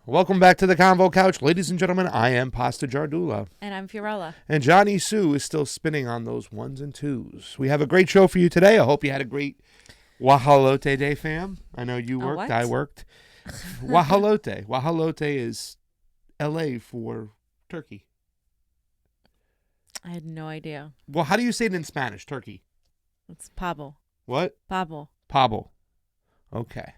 Welcome back to the Convo Couch. Ladies and gentlemen, I am Pasta Jardula. And I'm Fiorella. And Jonny Sue is still spinning on those ones and twos. We have a great show for you today. I hope you had a great Wahalote Day, fam. I know you worked. I worked. Wahalote. Wahalote is L.A. for turkey. I had no idea. Well, how do you say it in Spanish, turkey? It's pavo. What? Pavo. Pavo. Okay.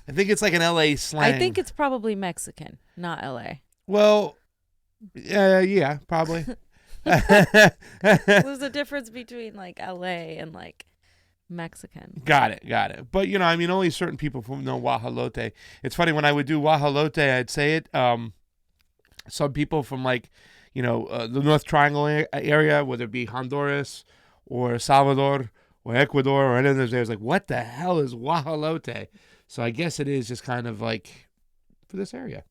I think it's like an L.A. slang. I think it's probably Mexican, not L.A. Well, yeah, probably. There's a difference between like L.A. and like Mexican. Got it. But, only certain people know Wahalote. It's funny, when I would do Wahalote, I'd say it. Some people from the North Triangle area, whether it be Honduras or Salvador or Ecuador or any of those areas, like, what the hell is Wahalote? So I guess it is just kind of like for this area.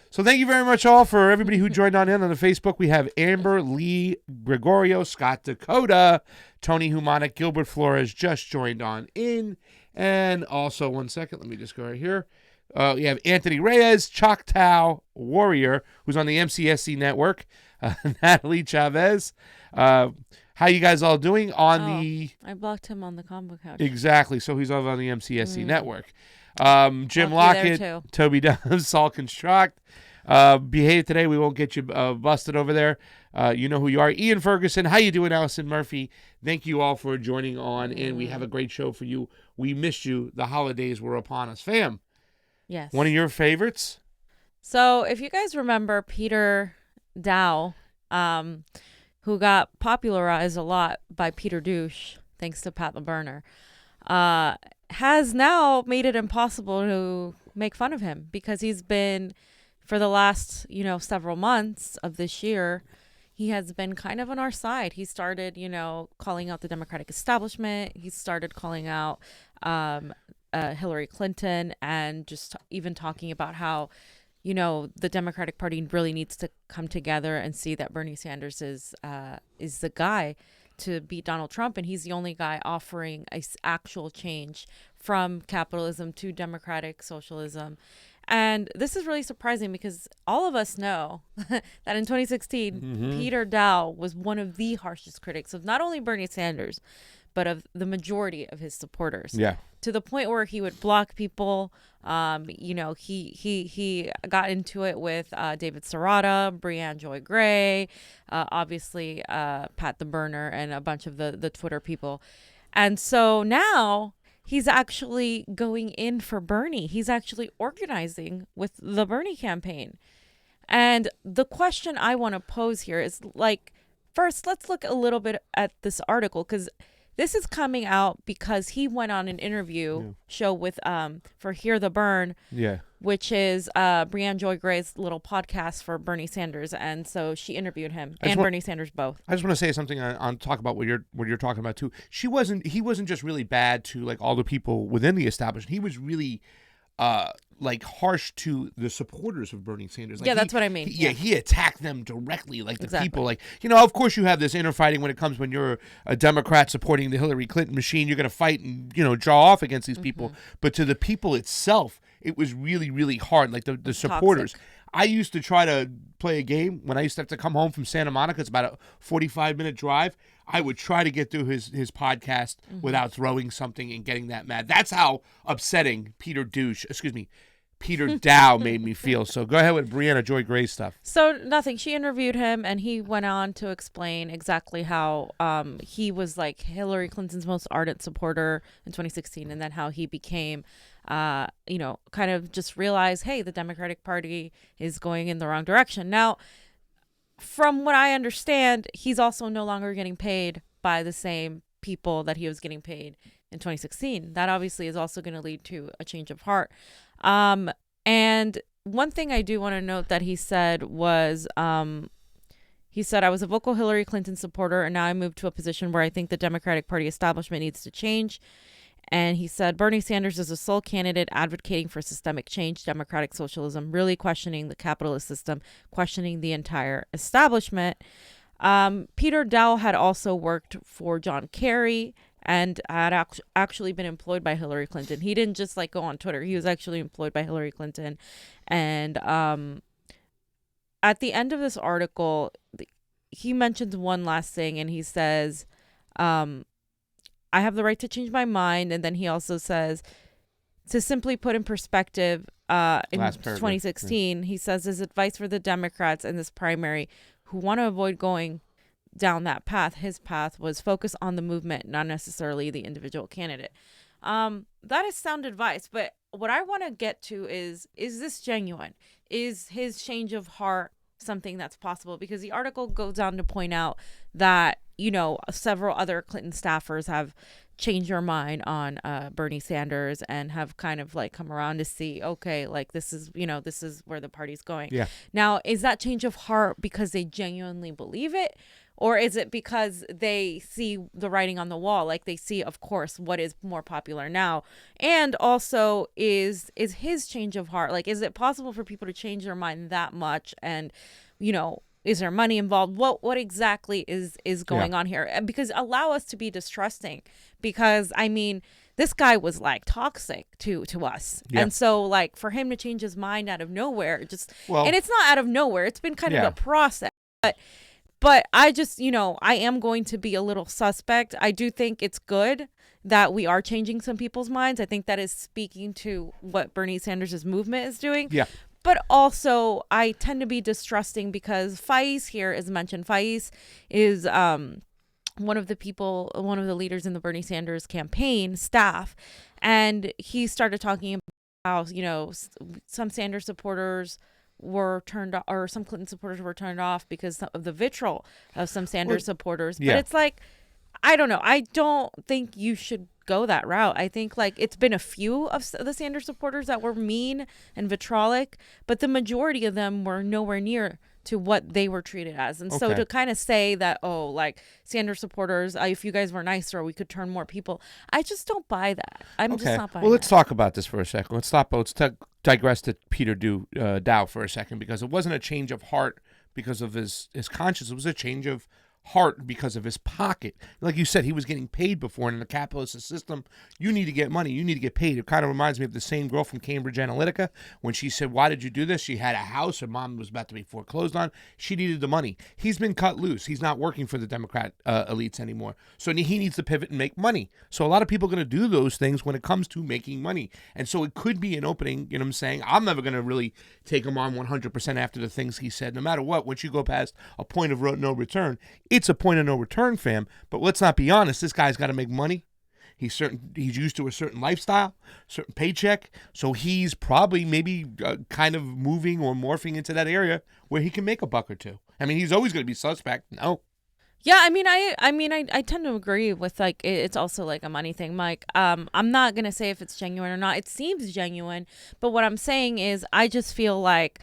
So thank you very much all for everybody who joined on the Facebook. We have Amber, Lee, Gregorio, Scott Dakota, Tony Humanic, Gilbert Flores just joined on in. And also, one second, let me just go right here. We have Anthony Reyes, Choctaw Warrior, who's on the MCSC network, Natalie Chavez. How you guys all doing I blocked him on the Convo Couch. Exactly. So he's over on the MCSC network. Jim Lockett, Toby Dubs, Saul Construct. Behave today. We won't get you busted over there. You know who you are. Ian Ferguson. How you doing, Allison Murphy? Thank you all for joining on, and we have a great show for you. We missed you. The holidays were upon us. Fam. Yes. One of your favorites? So if you guys remember Peter Daou, who got popularized a lot by Peter Douche, thanks to Pat the Burner, has now made it impossible to make fun of him because he's been, for the last, several months of this year, he has been kind of on our side. He started, calling out the Democratic establishment. He started calling out Hillary Clinton and just even talking about how the Democratic Party really needs to come together and see that Bernie Sanders is the guy to beat Donald Trump, and he's the only guy offering actual change from capitalism to democratic socialism. And this is really surprising because all of us know that in 2016, Peter Daou was one of the harshest critics of not only Bernie Sanders, but of the majority of his supporters. Yeah. To the point where he would block people. He got into it with David Serrata, Brianne Joy Gray, obviously Pat the Burner, and a bunch of the Twitter people. And so now he's actually going in for Bernie. He's actually organizing with the Bernie campaign. And the question I want to pose here is, first, let's look a little bit at this article, because this is coming out because he went on an interview show with for Hear the Burn, which is Brianne Joy Gray's little podcast for Bernie Sanders, and so she interviewed him and Bernie Sanders both. I just want to say something on talk about what you're talking about too. He wasn't just really bad to all the people within the establishment. He was really harsh to the supporters of Bernie Sanders. That's what I mean. He attacked them directly, the people. Of course you have this inner fighting when it comes when you're a Democrat supporting the Hillary Clinton machine. You're going to fight and, draw off against these people. But to the people itself, it was really, really hard. The supporters. Toxic. I used to try to play a game when I used to have to come home from Santa Monica. It's about a 45-minute drive. I would try to get through his podcast without throwing something and getting that mad. That's how upsetting Peter Daou made me feel. So go ahead with Brianna Joy Gray stuff. So nothing. She interviewed him, and he went on to explain exactly how he was Hillary Clinton's most ardent supporter in 2016, and then how he became, kind of just realized, hey, the Democratic Party is going in the wrong direction. Now, from what I understand, he's also no longer getting paid by the same people that he was getting paid in 2016. That obviously is also going to lead to a change of heart. And one thing I do want to note that he said was, he said, I was a vocal Hillary Clinton supporter, and now I moved to a position where I think the Democratic Party establishment needs to change. And he said, Bernie Sanders is a sole candidate advocating for systemic change, democratic socialism, really questioning the capitalist system, questioning the entire establishment. Peter Daou had also worked for John Kerry and had actually been employed by Hillary Clinton. He didn't just like go on Twitter. He was actually employed by Hillary Clinton. And at the end of this article, he mentions one last thing, and he says, I have the right to change my mind. And then he also says, to simply put in perspective, in 2016, he says his advice for the Democrats in this primary who want to avoid going down that path, his path was focus on the movement, not necessarily the individual candidate. That is sound advice, but what I want to get to is this genuine? Is his change of heart something that's possible? Because the article goes on to point out that, you know, several other Clinton staffers have changed their mind on Bernie Sanders and have kind of like come around to see, okay, like this is, you know, this is where the party's going. Yeah. Now, is that change of heart because they genuinely believe it? Or is it because they see the writing on the wall? Like they see, of course, what is more popular now. And also, is his change of heart, like, is it possible for people to change their mind that much? And, you know, is there money involved? What exactly is going on here? Because allow us to be distrusting. Because, I mean, this guy was like toxic to us. Yeah. And so like for him to change his mind out of nowhere, and it's not out of nowhere. It's been kind of a process. But I just, you know, I am going to be a little suspect. I do think it's good that we are changing some people's minds. I think that is speaking to what Bernie Sanders' movement is doing. Yeah. But also, I tend to be distrusting because Faiz here is mentioned. Faiz is one of the leaders in the Bernie Sanders campaign staff. And he started talking about how, you know, some Sanders supporters were turned off, or some Clinton supporters were turned off because of the vitriol of some Sanders supporters. But it's like, I don't know. I don't think you should go that route. I think like it's been a few of the Sanders supporters that were mean and vitriolic, but the majority of them were nowhere near to what they were treated as. And so to kind of say that, oh, like Sanders supporters, if you guys were nicer, we could turn more people. I just don't buy that. I'm just not buying Well, let's talk about this for a second. Let's digress to Peter Daou for a second, because it wasn't a change of heart because of his conscience. It was a change of heart because of his pocket. Like you said, he was getting paid before, and in the capitalist system, you need to get money. You need to get paid. It kind of reminds me of the same girl from Cambridge Analytica. When she said, why did you do this? She had a house. Her mom was about to be foreclosed on. She needed the money. He's been cut loose. He's not working for the Democrat elites anymore. So he needs to pivot and make money. So a lot of people are going to do those things when it comes to making money. And so it could be an opening, you know what I'm saying? I'm never going to really take him on 100% after the things he said. No matter what, once you go past a point of no return, it's a point of no return, fam. But let's not be honest. This guy's got to make money. He's used to a certain lifestyle, certain paycheck. So he's probably maybe kind of moving or morphing into that area where he can make a buck or two. I mean, he's always going to be suspect. No. Yeah, I tend to agree with like it's also like a money thing, Mike. I'm not gonna say if it's genuine or not. It seems genuine, but what I'm saying is I just feel like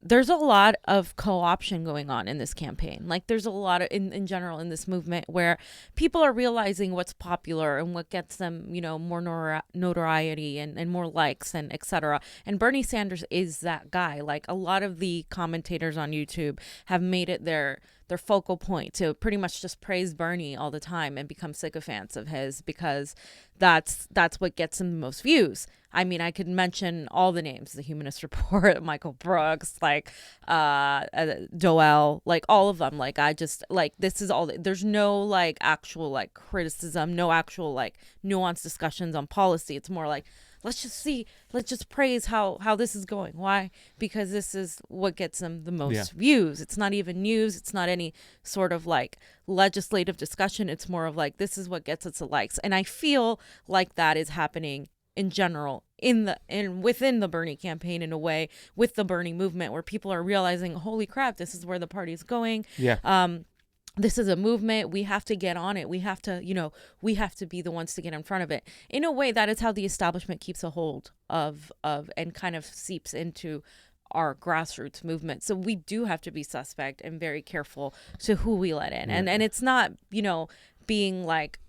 there's a lot of co-option going on in this campaign. Like there's a lot of in general in this movement where people are realizing what's popular and what gets them, you know, more notoriety and more likes and etc. And Bernie Sanders is that guy. Like a lot of the commentators on YouTube have made it their focal point to pretty much just praise Bernie all the time and become sycophants of his because that's what gets him the most views. I mean, I could mention all the names, the Humanist Report, Michael Brooks, like Daou, like all of them. Like I just like this is all. There's no like actual like criticism, no actual like nuanced discussions on policy. It's more like let's just praise how this is going. Why? Because this is what gets them the most views. It's not even news. It's not any sort of like legislative discussion. It's more of like this is what gets us the likes. And I feel like that is happening in general within the Bernie campaign in a way with the Bernie movement where people are realizing, holy crap, this is where the party's going. Yeah. This is a movement. We have to get on it. We have to, we have to be the ones to get in front of it. In a way, that is how the establishment keeps a hold of and kind of seeps into our grassroots movement. So we do have to be suspect and very careful to who we let in. And it's not, being like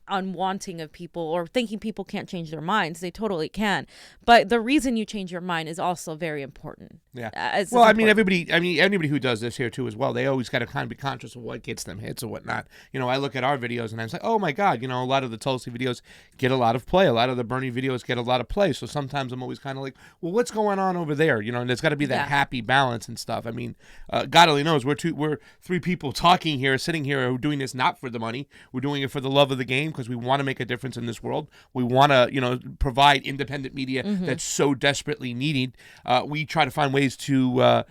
unwanting of people or thinking people can't change their minds. They totally can. But the reason you change your mind is also very important. Yeah. Well, I mean, anybody who does this here too as well, they always got to kind of be conscious of what gets them hits or whatnot. You know, I look at our videos and I was like, oh my God, you know, a lot of the Tulsi videos get a lot of play. A lot of the Bernie videos get a lot of play. So sometimes I'm always kind of like, well, what's going on over there? You know, and there's got to be that happy balance and stuff. I mean, God only knows we're three people talking here, sitting here, who are doing this not for the money. We're doing it for the love of the game because we want to make a difference in this world. We want to, you know, provide independent media that's so desperately needed. We try to find ways to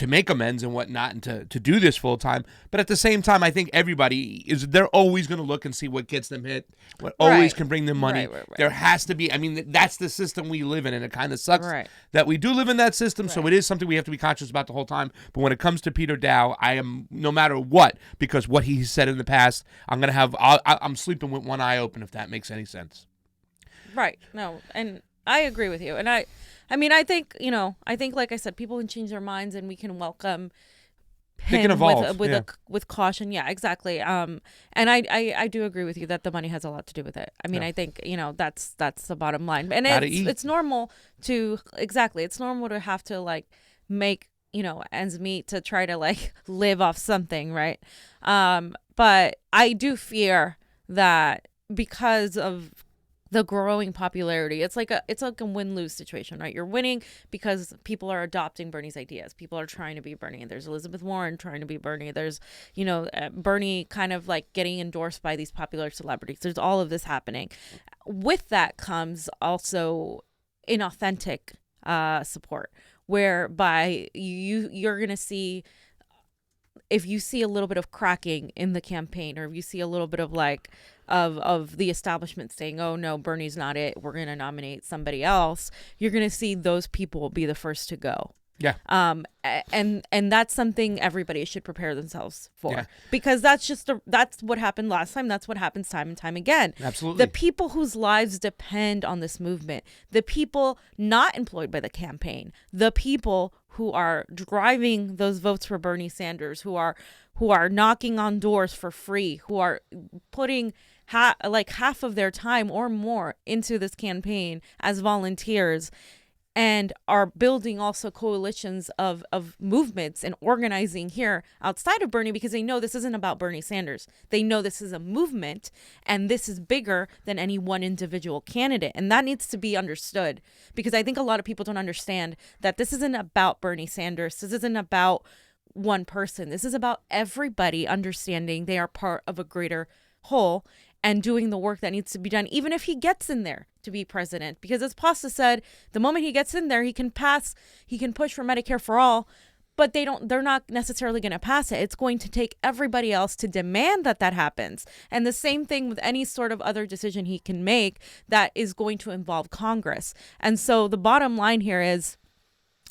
make amends and whatnot, and to do this full time. But at the same time, I think they're always going to look and see what gets them hit, what always can bring them money. Right. There has to be. I mean, that's the system we live in, and it kind of sucks that we do live in that system. So it is something we have to be conscious about the whole time. But when it comes to Peter Daou, I am, no matter what, because what he said in the past, I'm sleeping with one eye open, if that makes any sense. Right. No, and I agree with you. And I mean, I think, you know, like I said, people can change their minds and we can welcome him with caution. Yeah, exactly. And I do agree with you that the money has a lot to do with it. I mean, I think, you know, that's the bottom line. And it's normal it's normal to have to like make, you know, ends meet to try to like live off something, right? But I do fear that because of the growing popularity, it's like a win-lose situation, right? You're winning because people are adopting Bernie's ideas. People are trying to be Bernie. There's Elizabeth Warren trying to be Bernie. There's, you know, Bernie kind of like getting endorsed by these popular celebrities. There's all of this happening. With that comes also inauthentic support, whereby you're going to see, if you see a little bit of cracking in the campaign, or if you see a little bit of like of the establishment saying, oh no, Bernie's not it, we're going to nominate somebody else, you're going to see those people be the first to go. Yeah. And that's something everybody should prepare themselves for, because that's what happened last time. That's what happens time and time again. Absolutely. The people whose lives depend on this movement, the people not employed by the campaign, the people who are driving those votes for Bernie Sanders, who are knocking on doors for free, who are putting half of their time or more into this campaign as volunteers, and are building also coalitions of movements and organizing here outside of Bernie, because they know this isn't about Bernie Sanders. They know this is a movement, and this is bigger than any one individual candidate. And that needs to be understood, because I think a lot of people don't understand that this isn't about Bernie Sanders. This isn't about one person. This is about everybody understanding they are part of a greater whole and doing the work that needs to be done, even if he gets in there to be president. Because as Pasta said, the moment he gets in there, he can push for Medicare for all, but they're not necessarily going to pass it. It's going to take everybody else to demand that happens. And the same thing with any sort of other decision he can make that is going to involve Congress. And so the bottom line here is,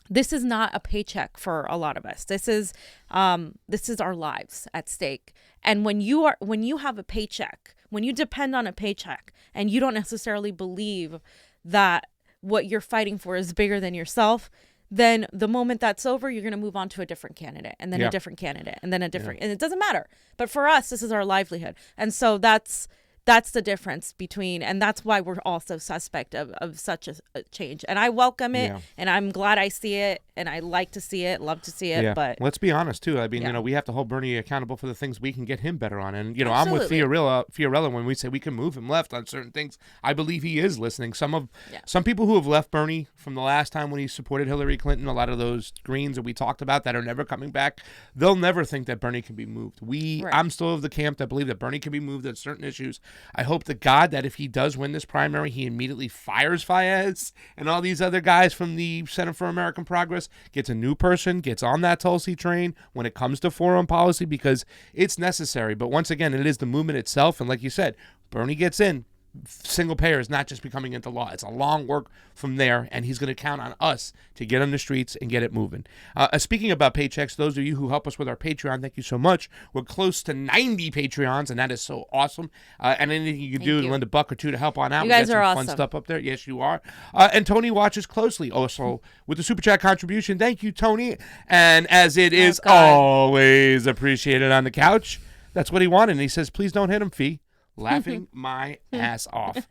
this is not a paycheck for a lot of us. This is our lives at stake. And when you have a paycheck, when you depend on a paycheck, and you don't necessarily believe that what you're fighting for is bigger than yourself, then the moment that's over, you're going to move on to a different candidate, and then a different candidate, and then a different, and it doesn't matter. But for us, this is our livelihood. And so that's the difference between, and that's why we're also suspect of such a change. And I welcome it, and I'm glad I see it, and I like to see it, love to see it. Yeah. But let's be honest too. I mean, you know, we have to hold Bernie accountable for the things we can get him better on. And you know, absolutely. I'm with Fiorella when we say we can move him left on certain things. I believe he is listening. Some people who have left Bernie from the last time when he supported Hillary Clinton, a lot of those Greens that we talked about that are never coming back, they'll never think that Bernie can be moved. I'm still of the camp that believe that Bernie can be moved at certain issues. I hope to God that if he does win this primary, he immediately fires Fayez and all these other guys from the Center for American Progress, gets a new person, gets on that Tulsi train when it comes to foreign policy, because it's necessary. But once again, it is the movement itself. And like you said, Bernie gets in. Single payer is not just becoming into law. It's a long work from there, and he's going to count on us to get on the streets and get it moving. Speaking about paychecks, those of you who help us with our Patreon, thank you so much. We're close to 90 Patreons, and that is so awesome. And anything you can do to lend a buck or two to help on out. You guys are awesome. Fun stuff up there. Yes, you are. And Tony watches closely also with the Super Chat contribution. Thank you, Tony. And as it is always appreciated on the couch, that's what he wanted. And he says, please don't hit him, Fee. laughing my ass off.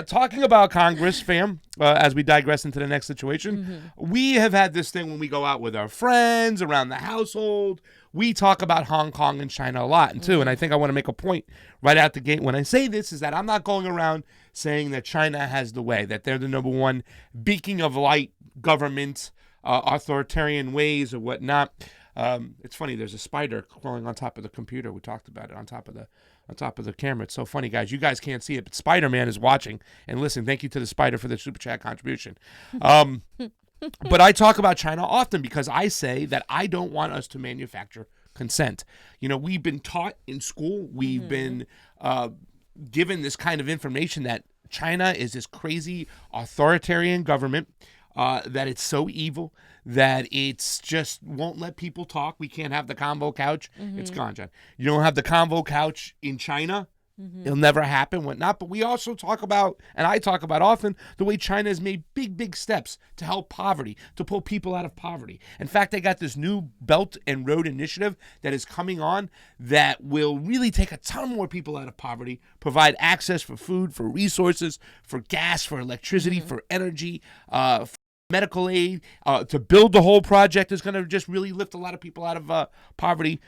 Talking about Congress, fam, as we digress into the next situation, we have had this thing when we go out with our friends, around the household. We talk about Hong Kong and China a lot, and too. And I think I want to make a point right out the gate when I say this is that I'm not going around saying that China has the way, that they're the number one beacon of light government, authoritarian ways or whatnot. It's funny. There's a spider crawling on top of the computer. We talked about it on top of the camera. It's so funny, guys. You guys can't see it, but Spider-Man is watching. And listen, thank you to the spider for the super chat contribution. But I talk about China often because I say that I don't want us to manufacture consent. You know, we've been taught in school, we've been given this kind of information that China is this crazy authoritarian government, that it's so evil, that it's just won't let people talk. We can't have the CONVO couch. It's gone, John. You don't have the CONVO couch in China. It'll never happen, whatnot. But we also talk about, and I talk about often, the way China has made big, big steps to help poverty, to pull people out of poverty. In fact, they got this new Belt and Road Initiative that is coming on that will really take a ton more people out of poverty, provide access for food, for resources, for gas, for electricity, for energy, for medical aid. To build the whole project is going to just really lift a lot of people out of poverty.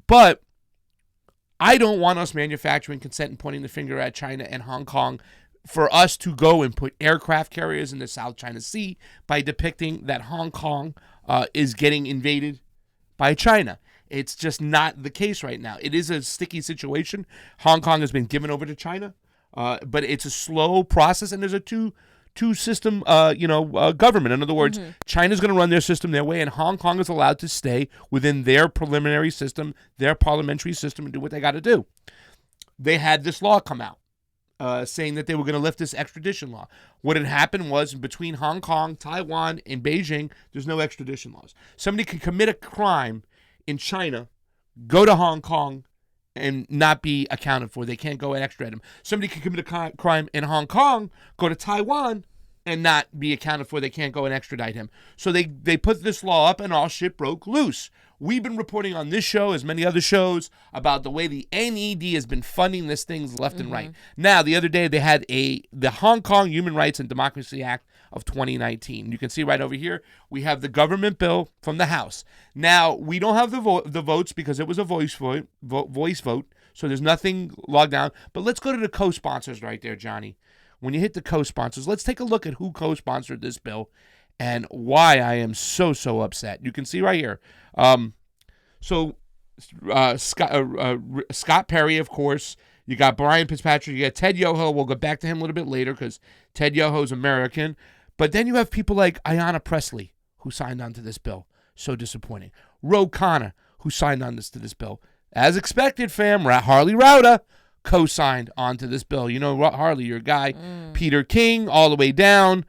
But I don't want us manufacturing consent and pointing the finger at China and Hong Kong for us to go and put aircraft carriers in the South China Sea by depicting that Hong Kong is getting invaded by China. It's just not the case right now. It is a sticky situation. Hong Kong has been given over to China, but it's a slow process, and there's a two-system government. In other words, China's going to run their system their way, and Hong Kong is allowed to stay within their preliminary system, their parliamentary system, and do what they got to do. They had this law come out saying that they were going to lift this extradition law. What had happened was between Hong Kong, Taiwan, and Beijing, there's no extradition laws. Somebody can commit a crime in China, go to Hong Kong, and not be accounted for. They can't go and extradite him. Somebody can commit a crime in Hong Kong, go to Taiwan, and not be accounted for. They can't go and extradite him. So they put this law up, and all shit broke loose. We've been reporting on this show, as many other shows, about the way the NED has been funding this things left and right. Now, the other day, they had the Hong Kong Human Rights and Democracy Act of 2019. You can see right over here, we have the government bill from the House. Now, we don't have the votes because it was a voice vote, so there's nothing logged down. But let's go to the co-sponsors right there, Johnny. When you hit the co-sponsors, let's take a look at who co-sponsored this bill and why I am so upset. You can see right here. Scott Perry, of course. You got Brian Fitzpatrick. You got Ted Yoho. We'll go back to him a little bit later because Ted Yoho's American. But then you have people like Ayanna Pressley, who signed on to this bill. So disappointing. Ro Khanna, who signed on to this bill. As expected, fam, Harley Rauda co-signed onto this bill. You know, Harley, your guy. Peter King, all the way down.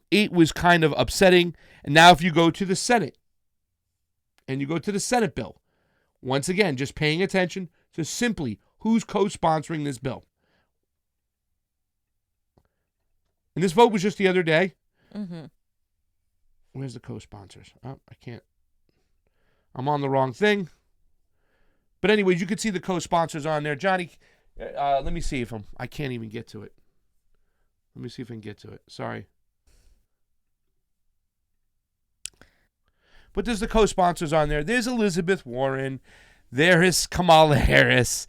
It was kind of upsetting. And now if you go to the Senate, and you go to the Senate bill, once again, just paying attention to simply who's co-sponsoring this bill. And this vote was just the other day. Where's the co-sponsors? Oh, I can't. I'm on the wrong thing. But anyways, you can see the co-sponsors on there. Johnny, let me see if I can't even get to it. Let me see if I can get to it. Sorry. But there's the co-sponsors on there. There's Elizabeth Warren. There is Kamala Harris.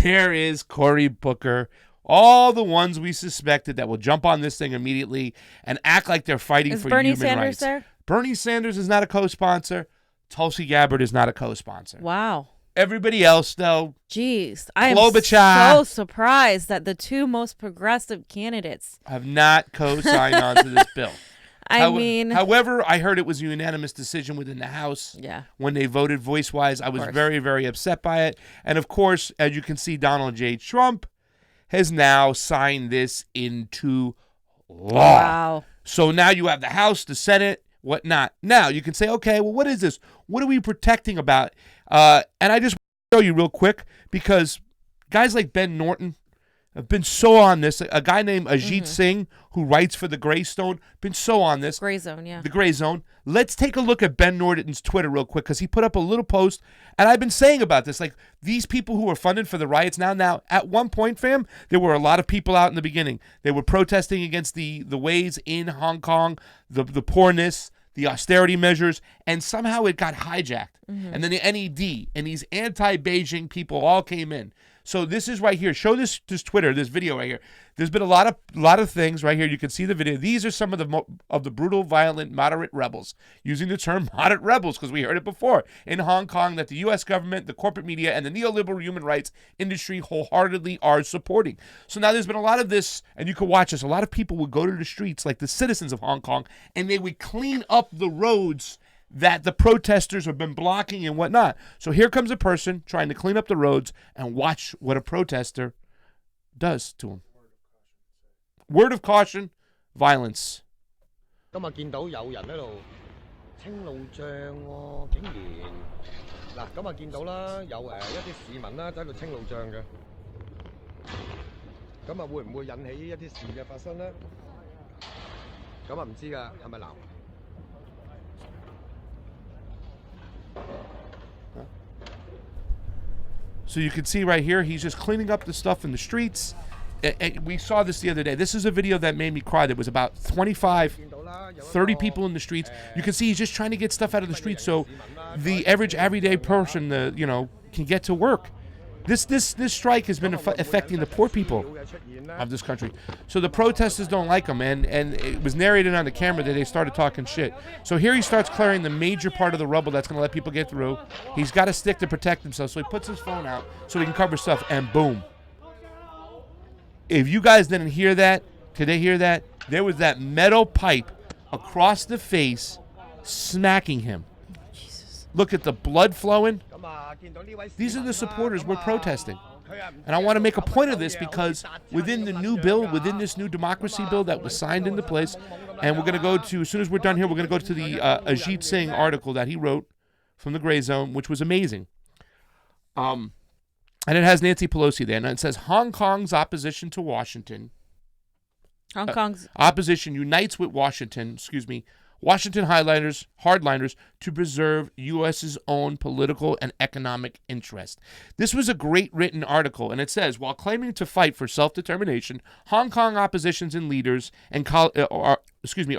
There is Cory Booker. All the ones we suspected that will jump on this thing immediately and act like they're fighting for Bernie human Sanders rights. there? Bernie Sanders is not a co-sponsor. Tulsi Gabbard is not a co-sponsor. Wow. Everybody else, though. Jeez. I am Klobuchar so surprised that the two most progressive candidates have not co-signed on to this bill. However, I heard it was a unanimous decision within the House. Yeah. When they voted voice-wise, I was very, very upset by it. And of course, as you can see, Donald J. Trump has now signed this into law. Wow. So now you have the House, the Senate, whatnot. Now you can say, okay, well, what is this? What are we protecting about? And I just want to show you real quick because guys like Ben Norton, I've been so on this. A guy named Ajit Singh, who writes for the Gray Stone, been so on this. Gray Zone, yeah. The Gray Zone. Let's take a look at Ben Norton's Twitter real quick, because he put up a little post, and I've been saying about this, like, these people who are funded for the riots now, at one point, fam, there were a lot of people out in the beginning. They were protesting against the ways in Hong Kong, the poorness, the austerity measures, and somehow it got hijacked. And then the NED and these anti-Beijing people all came in. So this is right here. Show this Twitter, this video right here. There's been a lot of things right here. You can see the video. These are some of the brutal, violent, moderate rebels. Using the term moderate rebels because we heard it before in Hong Kong that the U.S. government, the corporate media, and the neoliberal human rights industry wholeheartedly are supporting. So now there's been a lot of this, and you can watch this. A lot of people would go to the streets, like the citizens of Hong Kong, and they would clean up the roads that the protesters have been blocking and whatnot. So here comes a person trying to clean up the roads, and watch what a protester does to him. Word of caution, violence. 今日見到有人喺度清路障喎，竟然嗱，今日見到啦，有一啲市民啦喺度清路障嘅，咁啊會唔會引起一啲事嘅發生咧？咁啊唔知㗎，係咪嗱？ So you can see right here, he's just cleaning up the stuff in the streets. We saw this the other day. This is a video that made me cry. There was about 25, 30 people in the streets. You can see he's just trying to get stuff out of the streets so the average, everyday person, can get to work. This strike has been affecting the poor people of this country. So the protesters don't like him, and it was narrated on the camera that they started talking shit. So here he starts clearing the major part of the rubble that's going to let people get through. He's got a stick to protect himself, so he puts his phone out so he can cover stuff, and boom. If you guys didn't hear that, today hear that? There was that metal pipe across the face smacking him. Jesus. Look at the blood flowing. These are the supporters we're protesting. And I want to make a point of this because within the new bill, within this new democracy bill that was signed into place, and we're going to go to, as soon as we're done here, we're going to go to the Ajit Singh article that he wrote from the Gray Zone, which was amazing. And it has Nancy Pelosi there. And it says, Hong Kong's opposition to Washington. Hong Kong's opposition unites with Washington hardliners to preserve U.S.'s own political and economic interest. This was a great written article, and it says, while claiming to fight for self-determination, Hong Kong oppositions and leaders are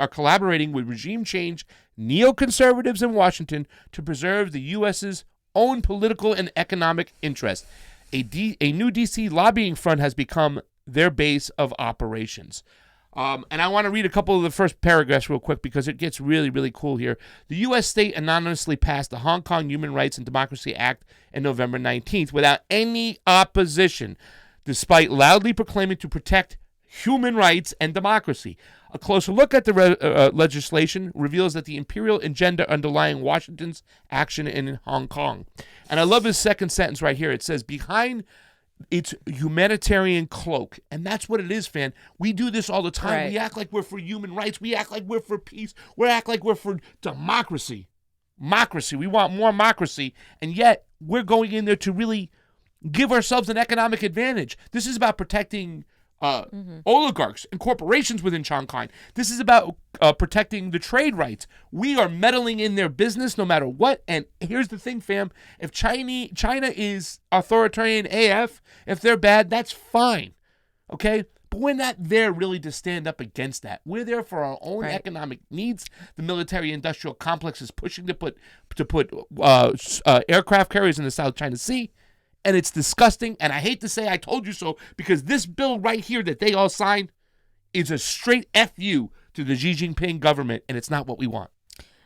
collaborating with regime change neoconservatives in Washington to preserve the U.S.'s own political and economic interest. A new D.C. lobbying front has become their base of operations. And I want to read a couple of the first paragraphs real quick because it gets really, really cool here. The U.S. state anonymously passed the Hong Kong Human Rights and Democracy Act on November 19th without any opposition, despite loudly proclaiming to protect human rights and democracy. A closer look at the legislation reveals that the imperial agenda underlying Washington's action in Hong Kong. And I love his second sentence right here. It says, behind its humanitarian cloak. And that's what it is, fan. We do this all the time. Right. We act like we're for human rights. We act like we're for peace. We act like we're for democracy. We want more democracy. And yet, we're going in there to really give ourselves an economic advantage. This is about protecting oligarchs and corporations within Hong Kong. This is about protecting the trade rights. We are meddling in their business no matter what. And here's the thing, fam. If China is authoritarian AF, if they're bad, that's fine. Okay? But we're not there really to stand up against that. We're there for our own economic needs. The military-industrial complex is pushing to put aircraft carriers in the South China Sea. And it's disgusting, and I hate to say I told you so, because this bill right here that they all signed is a straight FU to the Xi Jinping government, and it's not what we want.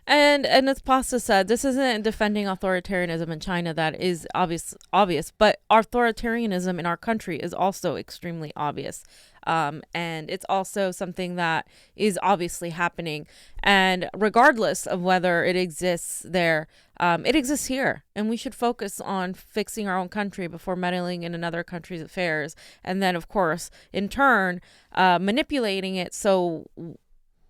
And as Pasta said, this isn't defending authoritarianism in China. That is obvious, but authoritarianism in our country is also extremely obvious. And it's also something that is obviously happening. And regardless of whether it exists there, it exists here. And we should focus on fixing our own country before meddling in another country's affairs. And then, of course, in turn, manipulating it so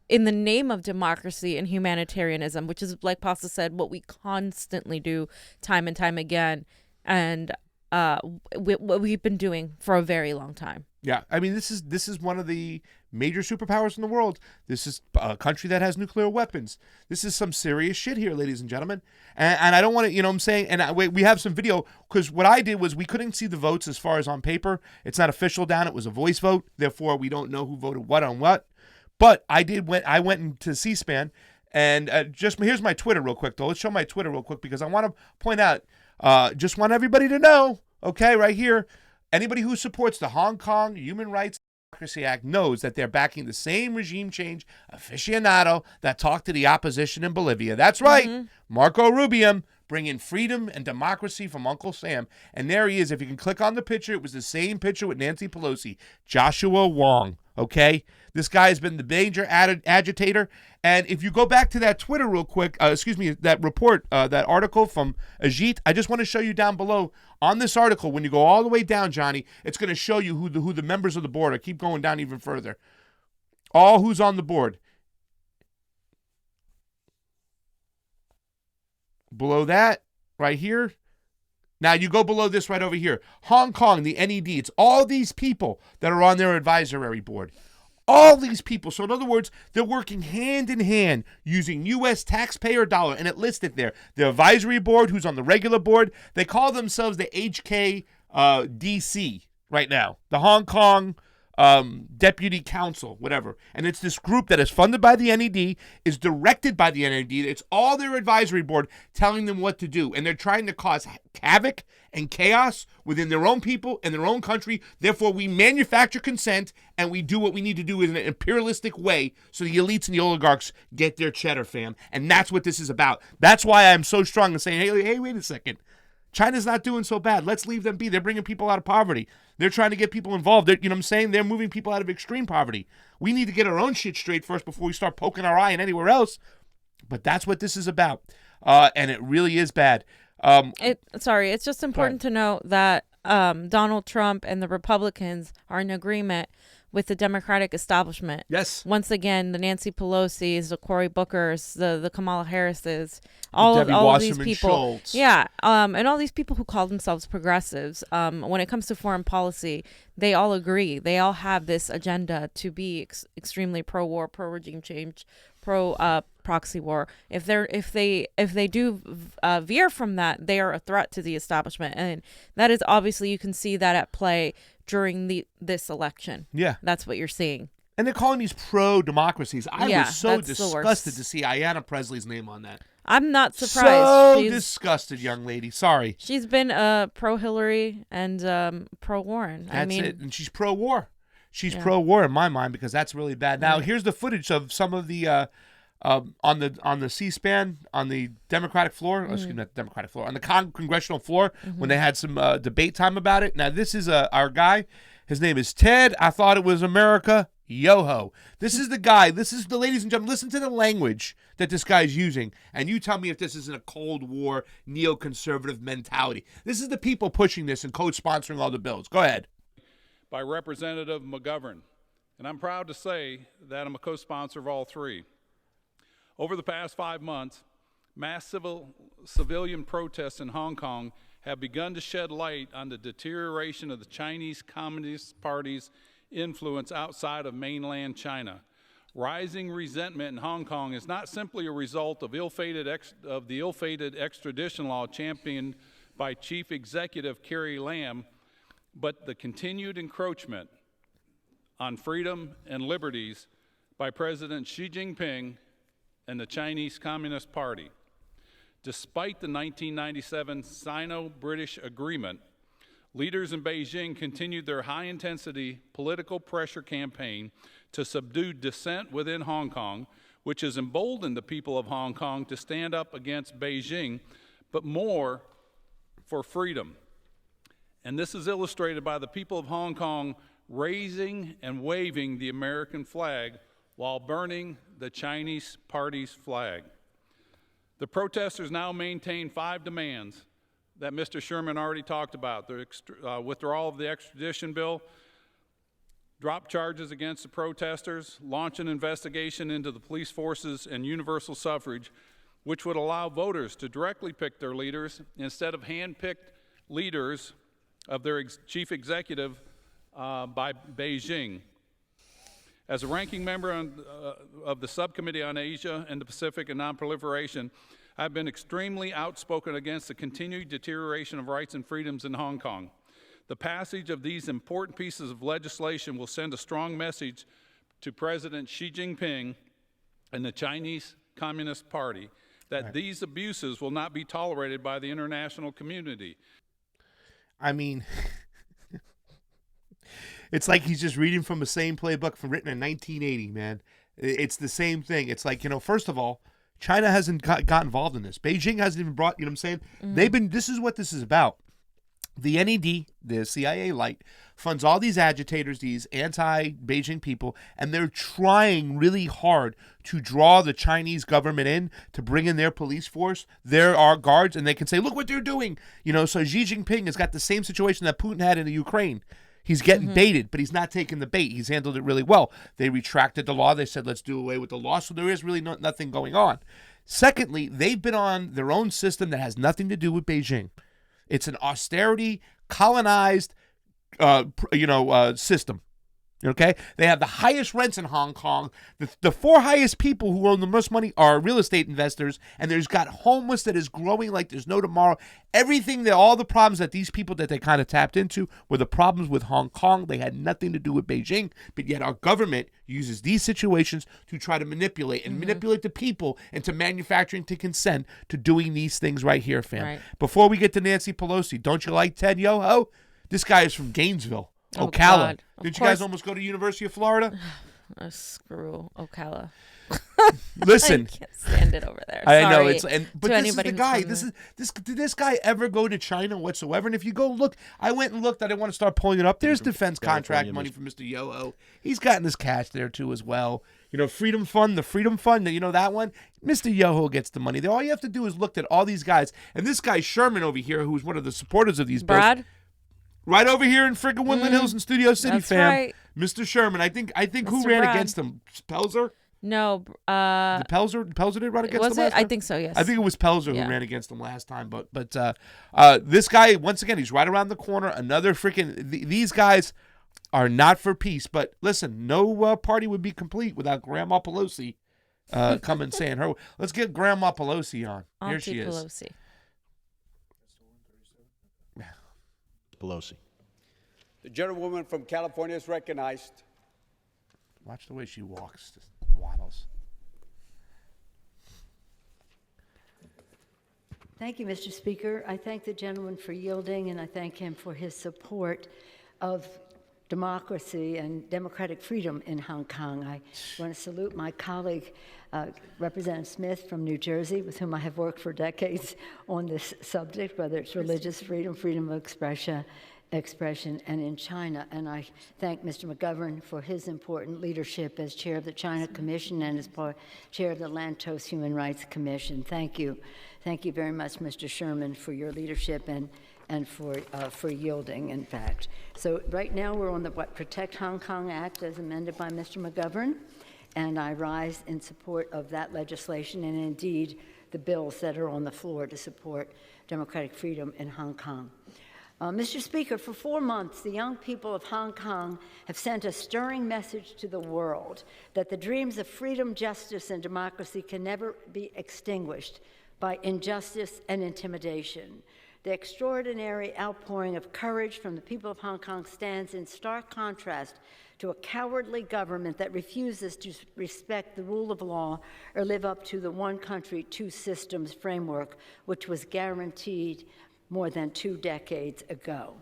in the name of democracy and humanitarianism, which is, like Pasta said, what we constantly do time and time again. And what we've been doing for a very long time. Yeah, I mean, this is one of the major superpowers in the world. This is a country that has nuclear weapons. This is some serious shit here, ladies and gentlemen. And I don't want to, you know what I'm saying? And we have some video, because what I did was we couldn't see the votes as far as on paper. It's not official down. It was a voice vote. Therefore, we don't know who voted what on what. But I went into C-SPAN, and here's my Twitter real quick, though. Let's show my Twitter real quick, because I want to point out, just want everybody to know, okay, right here, anybody who supports the Hong Kong Human Rights Democracy Act knows that they're backing the same regime change aficionado that talked to the opposition in Bolivia. That's right, Marco Rubio, bringing freedom and democracy from Uncle Sam. And there he is. If you can click on the picture, it was the same picture with Nancy Pelosi, Joshua Wong, okay? This guy has been the major agitator. And if you go back to that Twitter real quick, that report, that article from Ajit, I just want to show you down below on this article, when you go all the way down, Johnny, it's going to show you who the members of the board are. Keep going down even further. All who's on the board. Below that, right here. Now you go below this right over here. Hong Kong, the NED. It's all these people that are on their advisory board. All these people. So in other words, they're working hand in hand using U.S. taxpayer dollar. And it listed there. The advisory board, who's on the regular board, they call themselves the HKDC right now. The Hong Kong Deputy Council, whatever. And it's this group that is funded by the NED, is directed by the NED. It's all their advisory board telling them what to do. And they're trying to cause havoc and chaos within their own people and their own country. Therefore, we manufacture consent and we do what we need to do in an imperialistic way so the elites and the oligarchs get their cheddar, fam. And that's what this is about. That's why I'm so strong in saying, hey, wait a second. China's not doing so bad. Let's leave them be. They're bringing people out of poverty. They're trying to get people involved. You know what I'm saying? They're moving people out of extreme poverty. We need to get our own shit straight first before we start poking our eye in anywhere else. But that's what this is about. And it really is bad. It's just important to note that Donald Trump and the Republicans are in agreement with the Democratic establishment. Yes. Once again, the Nancy Pelosi's, the Cory Booker's, the Kamala Harris's, all of these people. Schultz. Yeah. And all these people who call themselves progressives. When it comes to foreign policy, they all agree. They all have this agenda to be extremely pro-war, pro-regime change, pro-proxy war. If they do veer from that, they are a threat to the establishment, and that is obviously, you can see that at play during this election. Yeah, that's what you're seeing. And they're calling these pro-democracies. I was so disgusted to see Ayanna Presley's name on that. I'm not surprised. So disgusted, young lady. Sorry. She's been pro-Hillary and pro-Warren. That's it. And she's pro-war. She's pro-war in my mind, because that's really bad. Now, here's the footage of some of the on the C-SPAN, on the Democratic floor. Excuse me, not the Democratic floor, on the congressional floor, when they had some debate time about it. Now, this is our guy. His name is Ted. I thought it was America. Yo-ho. This is the guy. This is the, ladies and gentlemen, listen to the language that this guy's using, and you tell me if this isn't a Cold War neoconservative mentality. This is the people pushing this and co-sponsoring all the bills. Go ahead. By Representative McGovern, and I'm proud to say that I'm a co-sponsor of all three. Over the past 5 months, mass civilian protests in Hong Kong have begun to shed light on the deterioration of the Chinese Communist Party's influence outside of mainland China. Rising resentment in Hong Kong is not simply a result of the ill-fated extradition law championed by Chief Executive Carrie Lam, but the continued encroachment on freedom and liberties by President Xi Jinping and the Chinese Communist Party. Despite the 1997 Sino-British Agreement, leaders in Beijing continued their high-intensity political pressure campaign to subdue dissent within Hong Kong, which has emboldened the people of Hong Kong to stand up against Beijing, but more for freedom. And this is illustrated by the people of Hong Kong raising and waving the American flag while burning the Chinese party's flag. The protesters now maintain 5 demands that Mr. Sherman already talked about: the withdrawal of the extradition bill, drop charges against the protesters, launch an investigation into the police forces, and universal suffrage, which would allow voters to directly pick their leaders instead of hand-picked leaders of their chief executive by Beijing. As a ranking member of the Subcommittee on Asia and the Pacific and Nonproliferation, I've been extremely outspoken against the continued deterioration of rights and freedoms in Hong Kong. The passage of these important pieces of legislation will send a strong message to President Xi Jinping and the Chinese Communist Party that these abuses will not be tolerated by the international community. I mean, it's like he's just reading from the same playbook written in 1980, man. It's the same thing. It's like, first of all, China hasn't got involved in this. Beijing hasn't even brought, you know what I'm saying? This is what this is about. The NED, the CIA light, funds all these agitators, these anti-Beijing people, and they're trying really hard to draw the Chinese government in to bring in their police force, their guards, and they can say, look what they're doing. So Xi Jinping has got the same situation that Putin had in the Ukraine. He's getting baited, but he's not taking the bait. He's handled it really well. They retracted the law. They said, let's do away with the law. So there is really nothing going on. Secondly, they've been on their own system that has nothing to do with Beijing. It's an austerity, colonized, system. Okay, they have the highest rents in Hong Kong. The four highest people who own the most money are real estate investors, and there's got homeless that is growing like there's no tomorrow. All the problems that these people that they kind of tapped into were the problems with Hong Kong. They had nothing to do with Beijing, but yet our government uses these situations to try to manipulate the people into manufacturing to consent to doing these things right here, fam. Right. Before we get to Nancy Pelosi, don't you like Ted Yoho? This guy is from Gainesville. Oh, Ocala. God. Did you guys almost go to University of Florida? Screw Ocala. Listen, I can't stand it over there. I know Sorry but to this is the anybody guy. who's Did this guy ever go to China whatsoever? And if you go look, I went and looked. I didn't want to start pulling it up. There's defense contract money from Mr. Yoho. He's gotten his cash there too as well. Freedom Fund, the Freedom Fund. That one. Mr. Yoho gets the money there. All you have to do is look at all these guys, and this guy Sherman over here, who's one of the supporters of these bills. Brad? Right over here in friggin' Woodland Hills in Studio City, That's fam. right. Mr. Sherman. I think who Mr. ran Brad. against him? Pelzer? No. Did Pelzer did run against Was him last it? time? I think so, yes. I think it was Pelzer Yeah. who ran against him last time. But this guy, once again, he's right around the corner. Another freaking... These guys are not for peace. But listen, no party would be complete without Grandma Pelosi coming saying her... Let's get Grandma Pelosi on. Here Auntie she is. Pelosi. Pelosi. The gentlewoman from California is recognized. Watch the way she walks. Just waddles. Thank you, Mr. Speaker. I thank the gentleman for yielding, and I thank him for his support of democracy and democratic freedom in Hong Kong. I want to salute my colleague, Representative Smith from New Jersey, with whom I have worked for decades on this subject, whether it's religious freedom, freedom of expression, and in China. And I thank Mr. McGovern for his important leadership as chair of the China Commission and as chair of the Lantos Human Rights Commission. Thank you. Thank you very much, Mr. Sherman, for your leadership and for yielding, in fact. So right now we're on the Protect Hong Kong Act as amended by Mr. McGovern, and I rise in support of that legislation and indeed the bills that are on the floor to support democratic freedom in Hong Kong. Mr. Speaker, for 4 months, the young people of Hong Kong have sent a stirring message to the world that the dreams of freedom, justice, and democracy can never be extinguished by injustice and intimidation. The extraordinary outpouring of courage from the people of Hong Kong stands in stark contrast to a cowardly government that refuses to respect the rule of law or live up to the one country, two systems framework, which was guaranteed more than 2 decades ago.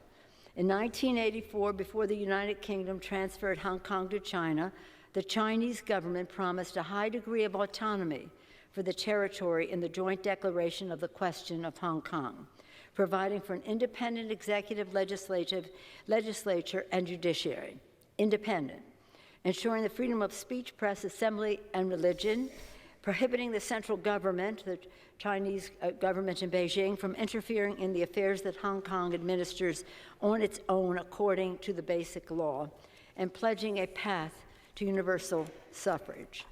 In 1984, before the United Kingdom transferred Hong Kong to China, the Chinese government promised a high degree of autonomy for the territory in the Joint Declaration of the Question of Hong Kong, providing for an independent executive, legislature, and judiciary. Independent, ensuring the freedom of speech, press, assembly, and religion, prohibiting the central government, the Chinese government in Beijing, from interfering in the affairs that Hong Kong administers on its own according to the basic law, and pledging a path to universal suffrage.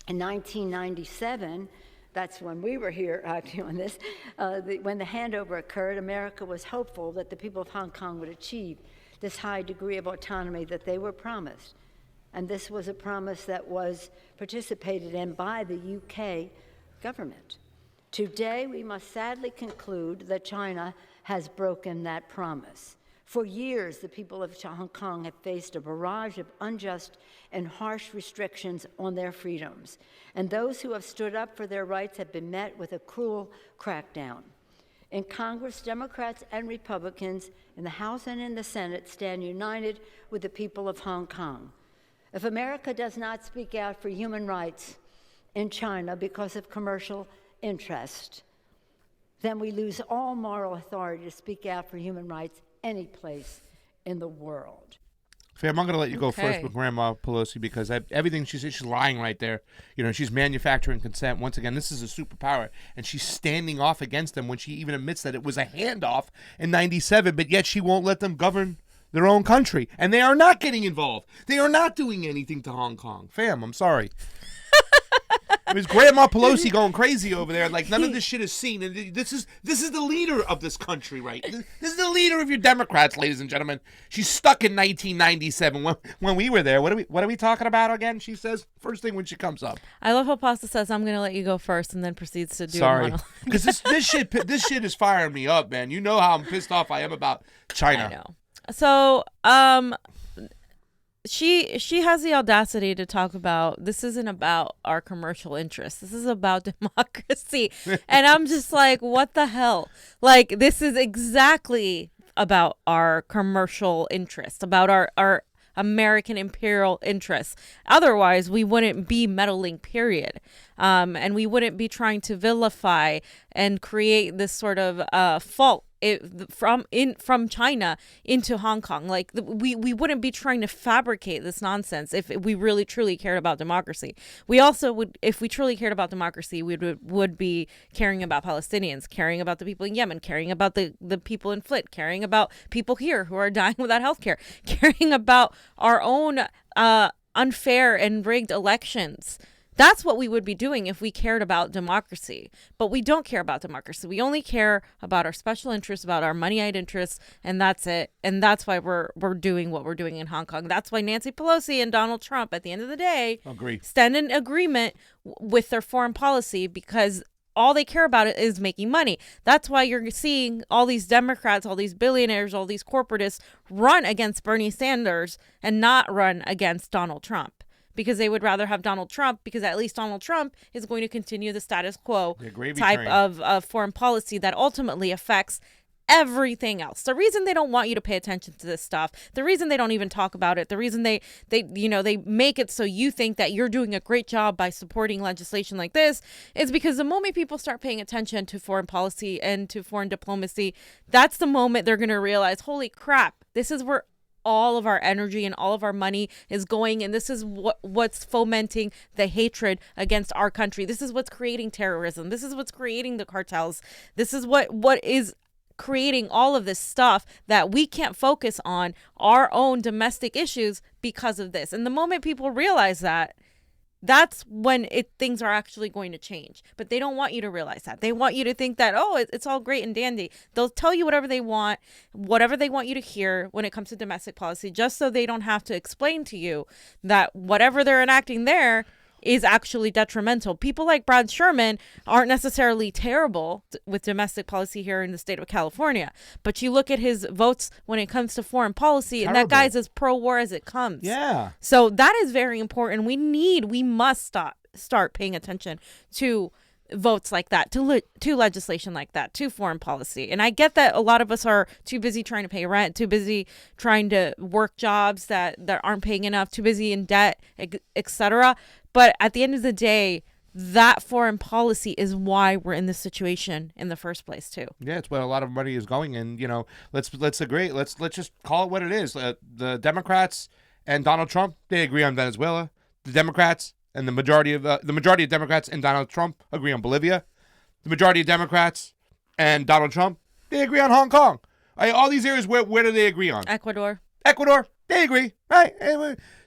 In 1997, that's when we were here doing this, when the handover occurred, America was hopeful that the people of Hong Kong would achieve this high degree of autonomy that they were promised. And this was a promise that was participated in by the UK government. Today, we must sadly conclude that China has broken that promise. For years, the people of Hong Kong have faced a barrage of unjust and harsh restrictions on their freedoms, and those who have stood up for their rights have been met with a cruel crackdown. In Congress, Democrats and Republicans in the House and in the Senate stand united with the people of Hong Kong. If America does not speak out for human rights in China because of commercial interest, then we lose all moral authority to speak out for human rights any place in the world. Fam, I'm going to let you go Okay. first with Grandma Pelosi because everything she said, she's lying right there. You know, she's manufacturing consent. Once again, this is a superpower, and she's standing off against them when she even admits that it was a handoff in 97, but yet she won't let them govern their own country. And they are not getting involved. They are not doing anything to Hong Kong. Fam, I'm sorry. It was Grandma Pelosi going crazy over there. Like, none of this shit is seen. And this is the leader of this country, right? This is the leader of your Democrats, ladies and gentlemen. She's stuck in 1997 when we were there. What are we talking about again? She says first thing when she comes up. I love how Pasta says, I'm going to let you go first, and then proceeds to do a Sorry, monologue. because this shit is firing me up, man. You know how I'm pissed off I am about China. I know. So, she has the audacity to talk about this isn't about our commercial interests. This is about democracy. And I'm just like, what the hell? Like, this is exactly about our commercial interests, about our American imperial interests. Otherwise, we wouldn't be meddling, period. And we wouldn't be trying to vilify and create this sort of fault from China into Hong Kong. Like, we wouldn't be trying to fabricate this nonsense if we really truly cared about democracy. We also would, if we truly cared about democracy, we would be caring about Palestinians, caring about the people in Yemen, caring about the people in Flint, caring about people here who are dying without health care, caring about our own unfair and rigged elections. That's what we would be doing if we cared about democracy. But we don't care about democracy. We only care about our special interests, about our money-eyed interests, and that's it. And that's why we're doing what we're doing in Hong Kong. That's why Nancy Pelosi and Donald Trump, at the end of the day, stand in agreement with their foreign policy, because all they care about is making money. That's why you're seeing all these Democrats, all these billionaires, all these corporatists run against Bernie Sanders and not run against Donald Trump. Because they would rather have Donald Trump, because at least Donald Trump is going to continue the status quo type of foreign policy that ultimately affects everything else. The reason they don't want you to pay attention to this stuff, the reason they don't even talk about it, the reason they make it so you think that you're doing a great job by supporting legislation like this is because the moment people start paying attention to foreign policy and to foreign diplomacy, that's the moment they're going to realize, holy crap, this is where all of our energy and all of our money is going, and this is what's fomenting the hatred against our country. This is what's creating terrorism. This is what's creating the cartels. This is what is creating all of this stuff that we can't focus on our own domestic issues because of this. And the moment people realize that, that's when things are actually going to change. But they don't want you to realize that. They want you to think that, it's all great and dandy. They'll tell you whatever they want you to hear when it comes to domestic policy, just so they don't have to explain to you that whatever they're enacting there is actually detrimental. People like Brad Sherman aren't necessarily terrible with domestic policy here in the state of California, but you look at his votes when it comes to foreign policy, and that guy's as pro-war as it comes. Yeah. So that is very important. We must start paying attention to votes like that, to legislation like that, to foreign policy. And I get that a lot of us are too busy trying to pay rent, too busy trying to work jobs that aren't paying enough, too busy in debt, etc. But at the end of the day, that foreign policy is why we're in this situation in the first place, too. Yeah, it's where a lot of money is going, and let's agree. Let's just call it what it is. The Democrats and Donald Trump, they agree on Venezuela. The Democrats and the majority of Democrats and Donald Trump agree on Bolivia. The majority of Democrats and Donald Trump, they agree on Hong Kong. All these areas, where do they agree on? Ecuador, they agree, right?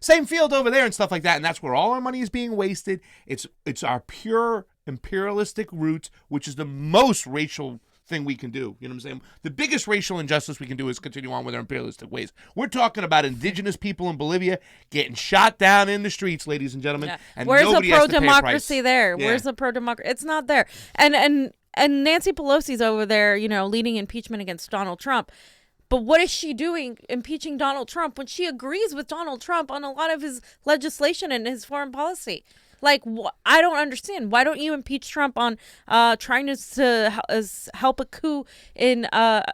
Same field over there and stuff like that, and that's where all our money is being wasted. It's our pure imperialistic roots, which is the most racial thing we can do. You know what I'm saying? The biggest racial injustice we can do is continue on with our imperialistic ways. We're talking about indigenous people in Bolivia getting shot down in the streets, ladies and gentlemen. Yeah. And Where's the nobody has to pay a pro-democracy price. there? Yeah. Where's the pro-democracy? It's not there. And Nancy Pelosi's over there, leading impeachment against Donald Trump. But what is she doing impeaching Donald Trump when she agrees with Donald Trump on a lot of his legislation and his foreign policy? Like, I don't understand. Why don't you impeach Trump on trying to help a coup in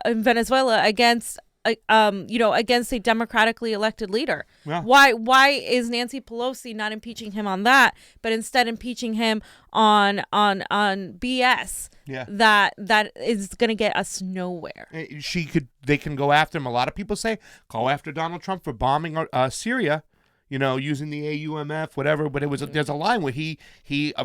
Venezuela against against a democratically elected leader? Yeah. Why is Nancy Pelosi not impeaching him on that, but instead impeaching him on BS? Yeah. That is going to get us nowhere. They can go after him. A lot of people say go after Donald Trump for bombing Syria. Using the AUMF, whatever, but there's a line where he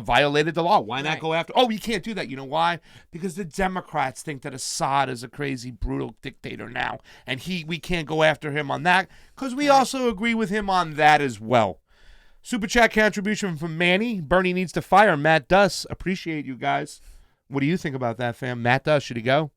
violated the law. Why not go after? Oh, you can't do that. You know why? Because the Democrats think that Assad is a crazy, brutal dictator now, and we can't go after him on that because we also agree with him on that as well. Super chat contribution from Manny. Bernie needs to fire Matt Duss. Appreciate you guys. What do you think about that, fam? Matt Duss, should he go?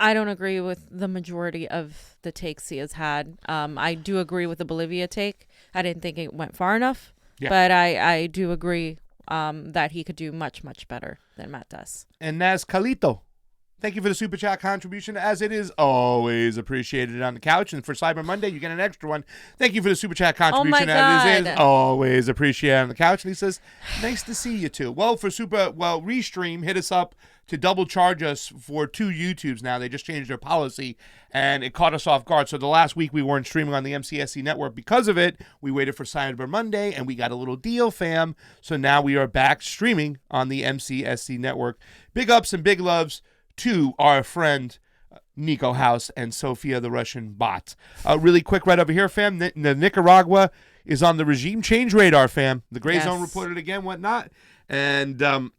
I don't agree with the majority of the takes he has had. I do agree with the Bolivia take. I didn't think it went far enough, but I do agree that he could do much, much better than Matt does. And Naz Calito, thank you for the Super Chat contribution, as it is always appreciated on the couch. And for Cyber Monday, you get an extra one. Thank you for the Super Chat contribution, as it is always appreciated on the couch. And he says, nice to see you too. Well, Restream hit us up to double charge us for 2 YouTubes now. They just changed their policy, and it caught us off guard. So the last week we weren't streaming on the MCSC network because of it. We waited for Cyber Monday, and we got a little deal, fam. So now we are back streaming on the MCSC network. Big ups and big loves to our friend Niko House and Sophia the Russian bot. Really quick right over here, fam. Nicaragua is on the regime change radar, fam. The Gray Zone reported again, whatnot. And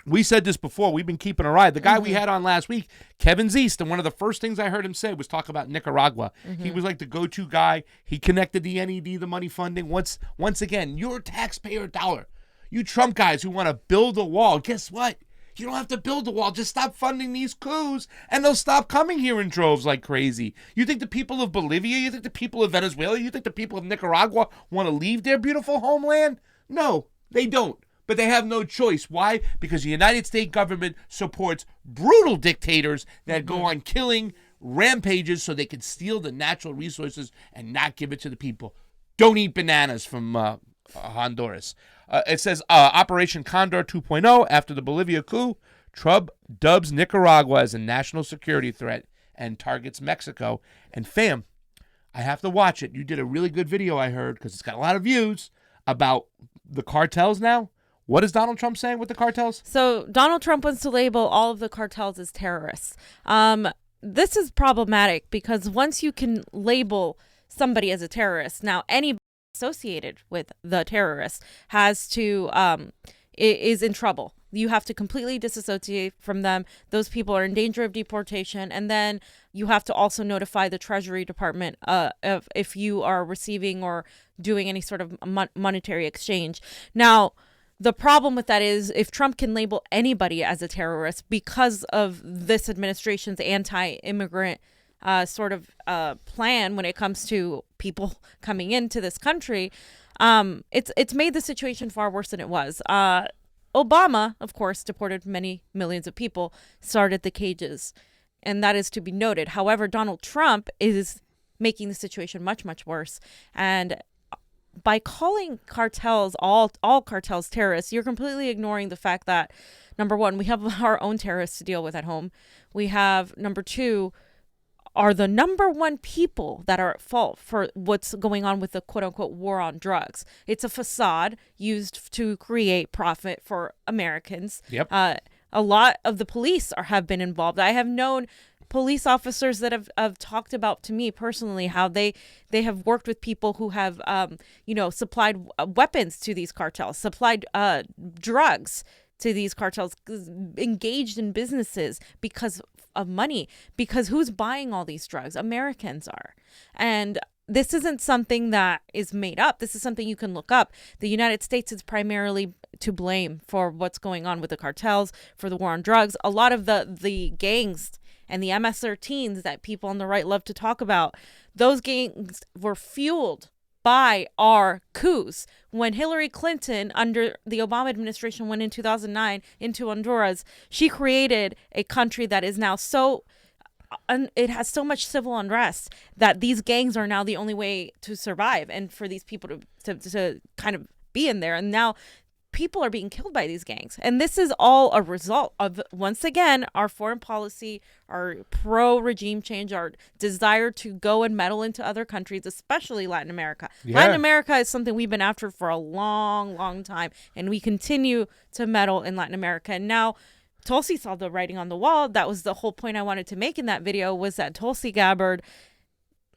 we said this before. We've been keeping our eye. The guy we had on last week, Kevin Zeist, and one of the first things I heard him say was talk about Nicaragua. He was like the go-to guy. He connected the NED, the money funding. Once again, your taxpayer dollar. You Trump guys who want to build a wall, guess what? You don't have to build a wall. Just stop funding these coups, and they'll stop coming here in droves like crazy. You think the people of Bolivia, you think the people of Venezuela, you think the people of Nicaragua want to leave their beautiful homeland? No, they don't. But they have no choice. Why? Because the United States government supports brutal dictators that go on killing rampages so they can steal the natural resources and not give it to the people. Don't eat bananas from Honduras. It says Operation Condor 2.0. After the Bolivia coup, Trump dubs Nicaragua as a national security threat and targets Mexico. And fam, I have to watch it. You did a really good video, I heard, because it's got a lot of views about the cartels now. What is Donald Trump saying with the cartels? So Donald Trump wants to label all of the cartels as terrorists. This is problematic because once you can label somebody as a terrorist, now anybody associated with the terrorist is in trouble. You have to completely disassociate from them. Those people are in danger of deportation. And then you have to also notify the Treasury Department of if you are receiving or doing any sort of monetary exchange. Now, the problem with that is if Trump can label anybody as a terrorist because of this administration's anti-immigrant plan when it comes to people coming into this country, it's made the situation far worse than it was. Obama, of course, deported many millions of people, started the cages, and that is to be noted. However, Donald Trump is making the situation much, much worse. And by calling cartels, all cartels terrorists, you're completely ignoring the fact that, number one, we have our own terrorists to deal with at home. We have, number two, are the number one people that are at fault for what's going on with the quote-unquote war on drugs. It's a facade used to create profit for Americans. Yep. A lot of the police have been involved. I have known police officers that have talked about to me personally how they have worked with people who have supplied weapons to these cartels, supplied drugs to these cartels, engaged in businesses because of money, because who's buying all these drugs? Americans are. And this isn't something that is made up. This is something you can look up. The United States is primarily to blame for what's going on with the cartels, for the war on drugs. A lot of the gangs and the MS-13s that people on the right love to talk about, those gangs were fueled by our coups. When Hillary Clinton, under the Obama administration, went in 2009 into Honduras, she created a country that is now it has so much civil unrest that these gangs are now the only way to survive and for these people to kind of be in there. And now people are being killed by these gangs. And this is all a result of, once again, our foreign policy, our pro-regime change, our desire to go and meddle into other countries, especially Latin America. Yeah. Latin America is something we've been after for a long, long time. And we continue to meddle in Latin America. And now Tulsi saw the writing on the wall. That was the whole point I wanted to make in that video, was that Tulsi Gabbard,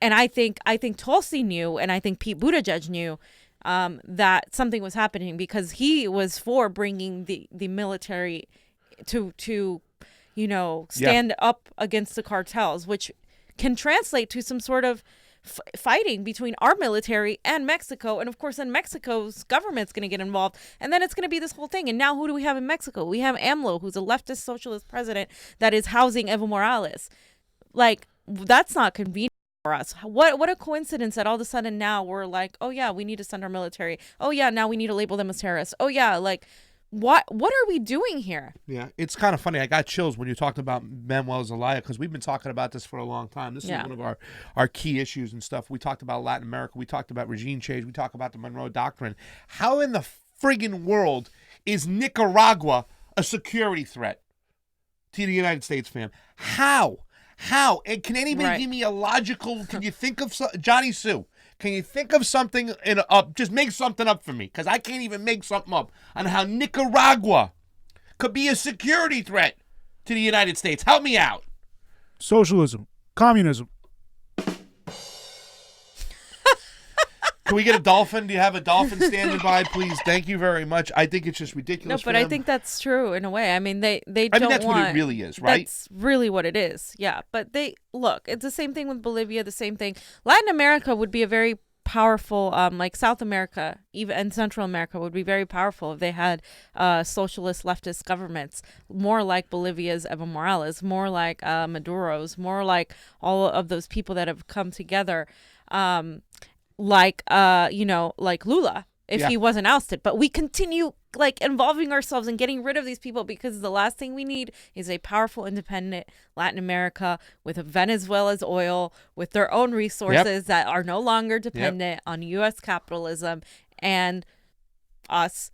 and I think Tulsi knew, and I think Pete Buttigieg knew, that something was happening, because he was for bringing the military to stand up against the cartels, which can translate to some sort of fighting between our military and Mexico. And of course, then Mexico's government's going to get involved. And then it's going to be this whole thing. And now who do we have in Mexico? We have AMLO, who's a leftist socialist president that is housing Evo Morales. Like, that's not convenient for us. What a coincidence that all of a sudden now we're like, oh yeah, we need to send our military. Oh yeah, now we need to label them as terrorists. Oh yeah, like, what are we doing here? Yeah, it's kind of funny. I got chills when you talked about Manuel Zelaya, because we've been talking about this for a long time. This is one of our key issues and stuff. We talked about Latin America. We talked about regime change. We talked about the Monroe Doctrine. How in the friggin' world is Nicaragua a security threat to the United States, fam? How? And can anybody give me a logical? Can you think of Johnny Sue? Can you think of something just make something up for me, because I can't even make something up on how Nicaragua could be a security threat to the United States. Help me out. Socialism, communism. Can we get a dolphin? Do you have a dolphin standing by, please? Thank you very much. I think it's just ridiculous. No, but I think that's true in a way. I mean, they don't I mean, that's what it really is, right? That's really what it is. Yeah, but it's the same thing with Bolivia. The same thing. Latin America would be a very powerful, like South America, even and Central America would be very powerful if they had socialist leftist governments, more like Bolivia's Evo Morales, more like Maduro's, more like all of those people that have come together. Like Lula, if he wasn't ousted. But we continue involving ourselves and getting rid of these people, because the last thing we need is a powerful, independent Latin America with Venezuela's oil, with their own resources that are no longer dependent on U.S. capitalism and us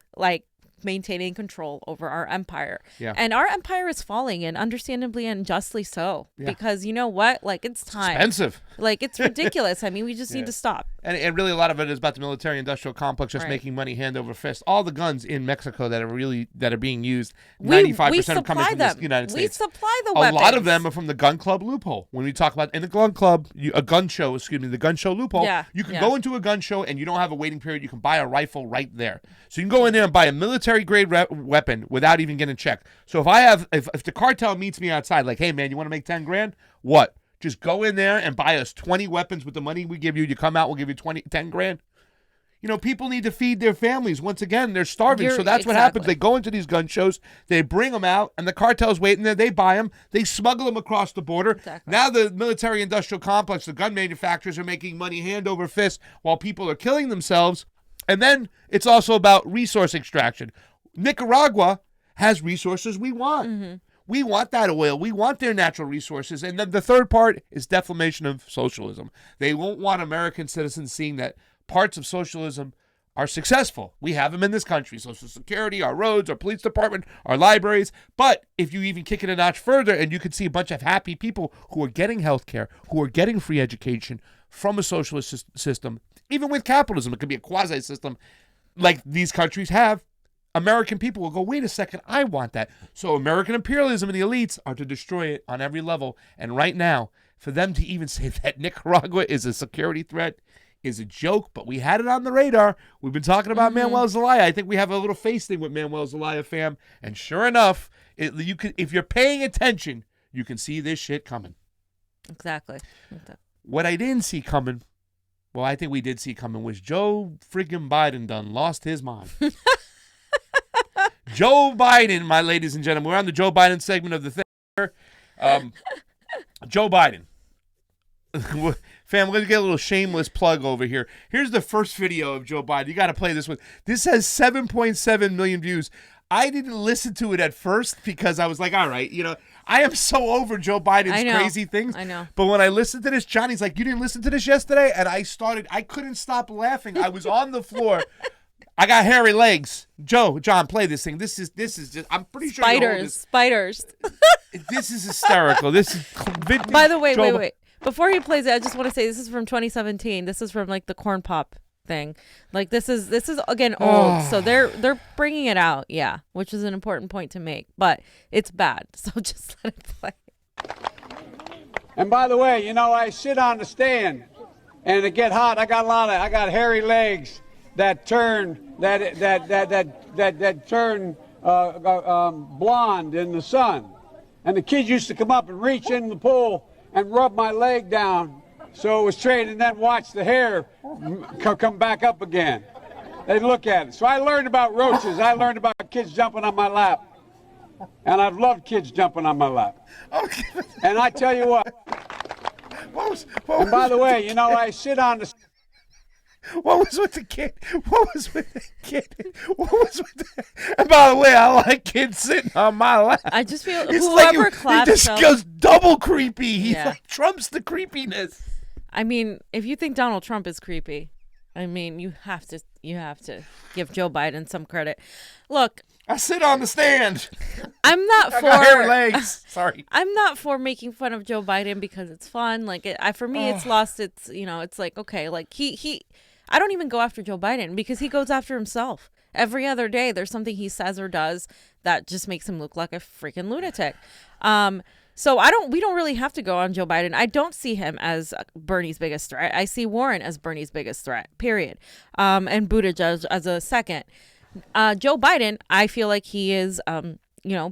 maintaining control over our empire. And our empire is falling, and understandably and justly so, because you know what, it's time. Expensive. It's ridiculous. I mean, we just need to stop. And really a lot of it is about the military industrial complex just making money hand over fist. All the guns in Mexico that are being used, 95% of coming from the United States. We supply the weapons. A lot of them are from the gun club loophole. When we talk about in the gun club, the gun show loophole, you can go into a gun show and you don't have a waiting period. You can buy a rifle right there. So you can go in there and buy a military grade weapon without even getting checked. So if the cartel meets me outside, like, hey man, you want to make 10 grand? What? Just go in there and buy us 20 weapons with the money we give you. You come out, we'll give you 10 grand. You know, people need to feed their families. Once again, they're starving. So that's what happens. They go into these gun shows, they bring them out, and the cartel's waiting there. They buy them. They smuggle them across the border. Exactly. Now the military-industrial complex, the gun manufacturers are making money hand over fist while people are killing themselves. And then it's also about resource extraction. Nicaragua has resources we want. Mm-hmm. We want that oil. We want their natural resources. And then the third part is defamation of socialism. They won't want American citizens seeing that parts of socialism are successful. We have them in this country. Social Security, our roads, our police department, our libraries. But if you even kick it a notch further, and you can see a bunch of happy people who are getting health care, who are getting free education from a socialist system, even with capitalism, it could be a quasi-system like these countries have. American people will go, wait a second, I want that. So American imperialism and the elites are to destroy it on every level. And right now, for them to even say that Nicaragua is a security threat is a joke, but we had it on the radar. We've been talking about Manuel Zelaya. I think we have a little face thing with Manuel Zelaya, fam. And sure enough, if you're paying attention, you can see this shit coming. Exactly. What I didn't see coming, well, I think we did see coming, was Joe freaking Biden done lost his mind. Joe Biden, my ladies and gentlemen. We're on the Joe Biden segment of the thing here. Joe Biden. Fam, we're going to get a little shameless plug over here. Here's the first video of Joe Biden. You got to play this one. This has 7.7 million views. I didn't listen to it at first because I was like, all right, I am so over Joe Biden's crazy things. I know. But when I listened to this, Johnny's like, you didn't listen to this yesterday? And I couldn't stop laughing. I was on the floor. I got hairy legs. John, play this thing. This is just, I'm pretty sure Spiders. This is hysterical. This is vintage. By the way, Joe wait. Before he plays it, I just want to say this is from 2017. This is from like the corn pop thing. Like this is again old. So they're bringing it out, yeah, which is an important point to make, but it's bad. So just let it play. And by the way, I sit on the stand, and it get hot. I got hairy legs that turn turn blonde in the sun. And the kids used to come up and reach in the pool and rub my leg down so it was straight, and then watch the hair come back up again. They'd look at it. So I learned about roaches. I learned about kids jumping on my lap. And I've loved kids jumping on my lap. Okay. And I tell you what. And by the way, I sit on the... What was with the kid? And by the way, I like kids sitting on my lap. I just feel It's whoever like claps. He just goes double creepy. He Yeah. trumps the creepiness. I mean, if you think Donald Trump is creepy, I mean, you have to give Joe Biden some credit. Look, I sit on the stand. I'm not I for got hairy legs. Sorry. I'm not for making fun of Joe Biden because it's fun. Like for me, it's lost. It's it's like okay, like he. I don't even go after Joe Biden because he goes after himself. Every other day, there's something he says or does that just makes him look like a freaking lunatic. So we don't really have to go on Joe Biden. I don't see him as Bernie's biggest threat. I see Warren as Bernie's biggest threat, period. And Buttigieg as a second. Joe Biden, I feel like he is,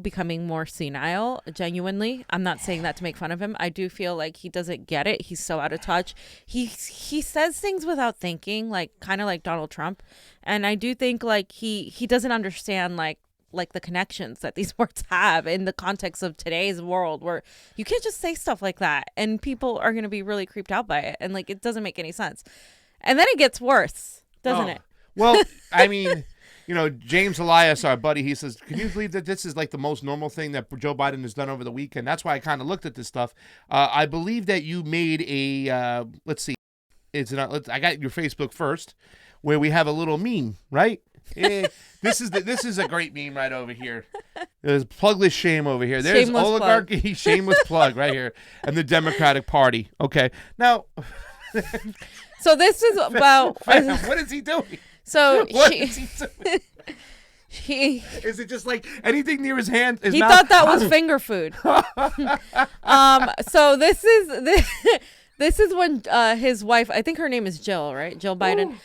becoming more senile, genuinely. I'm not saying that to make fun of him. I do feel like he doesn't get it. He's so out of touch. He says things without thinking, like kind of like Donald Trump. And I do think like he doesn't understand like the connections that these words have in the context of today's world where you can't just say stuff like that and people are going to be really creeped out by it. And like, it doesn't make any sense. And then it gets worse, doesn't it? Well, I mean, James Elias, our buddy, he says, can you believe that this is like the most normal thing that Joe Biden has done over the weekend? That's why I kind of looked at this stuff. I believe that you made a, let's see, I got your Facebook first, where we have a little meme, right? This is a great meme right over here. There's plugless shame over here. There's Shameless oligarchy, plug. Shameless plug right here, and the Democratic Party. Okay, now. So this is about. What is he doing? So What is he doing? he Is it just like anything near his hand? he thought that was finger food. So this is when his wife, I think her name is Jill, right? Jill Biden,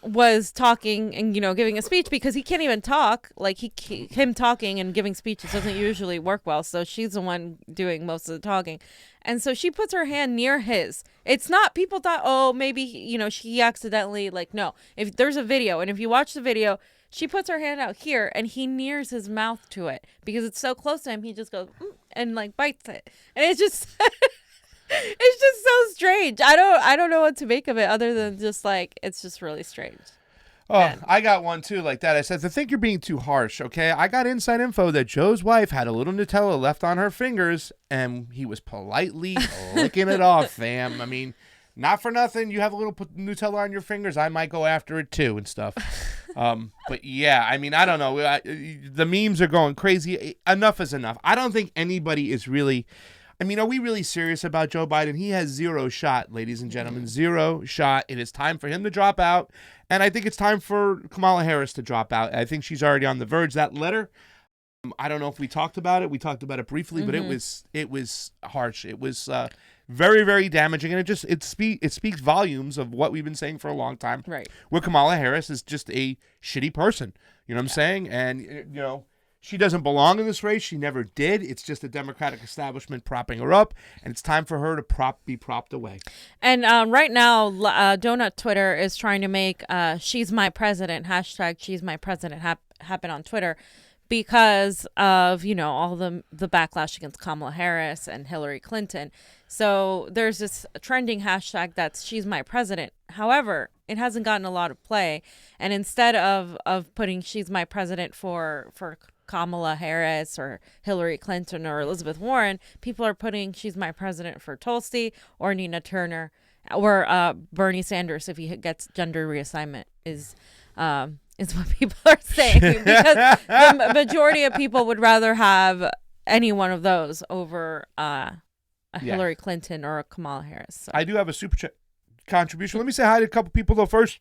was talking and giving a speech because he can't even talk. Like him talking and giving speeches doesn't usually work well. So she's the one doing most of the talking, and so she puts her hand near his. It's not. People thought, oh, maybe she accidentally no. If there's a video and if you watch the video, she puts her hand out here and he nears his mouth to it because it's so close to him. He just goes and bites it, and it's just. It's just so strange. I don't know what to make of it other than just it's just really strange. Oh, Man. I got one too like that. I said, I think you're being too harsh, okay? I got inside info that Joe's wife had a little Nutella left on her fingers and he was politely licking it off, fam. I mean, not for nothing. You have a little Nutella on your fingers. I might go after it too and stuff. But yeah, I mean, I don't know. The memes are going crazy. Enough is enough. I don't think anybody is really... I mean, are we really serious about Joe Biden? He has zero shot, ladies and gentlemen. Zero shot. It is time for him to drop out. And I think it's time for Kamala Harris to drop out. I think she's already on the verge. That letter, I don't know if we talked about it. We talked about it briefly, but it was harsh. It was very, very damaging. And it speaks volumes of what we've been saying for a long time. Right. Where Kamala Harris is just a shitty person. You know what I'm saying? And, she doesn't belong in this race. She never did. It's just the Democratic establishment propping her up, and it's time for her to be propped away. And right now, Donut Twitter is trying to make "She's My President" hashtag "She's My President" happened on Twitter because of, all the backlash against Kamala Harris and Hillary Clinton. So there's this trending hashtag that's "She's My President." However, it hasn't gotten a lot of play. And instead of putting "She's My President" for Kamala Harris or Hillary Clinton or Elizabeth Warren, people are putting "She's My President" for Tulsi or Nina Turner or Bernie Sanders if he gets gender reassignment is what people are saying, because the majority of people would rather have any one of those over a Hillary Clinton or a Kamala Harris. So. I do have a super chat contribution. Let me say hi to a couple people though first.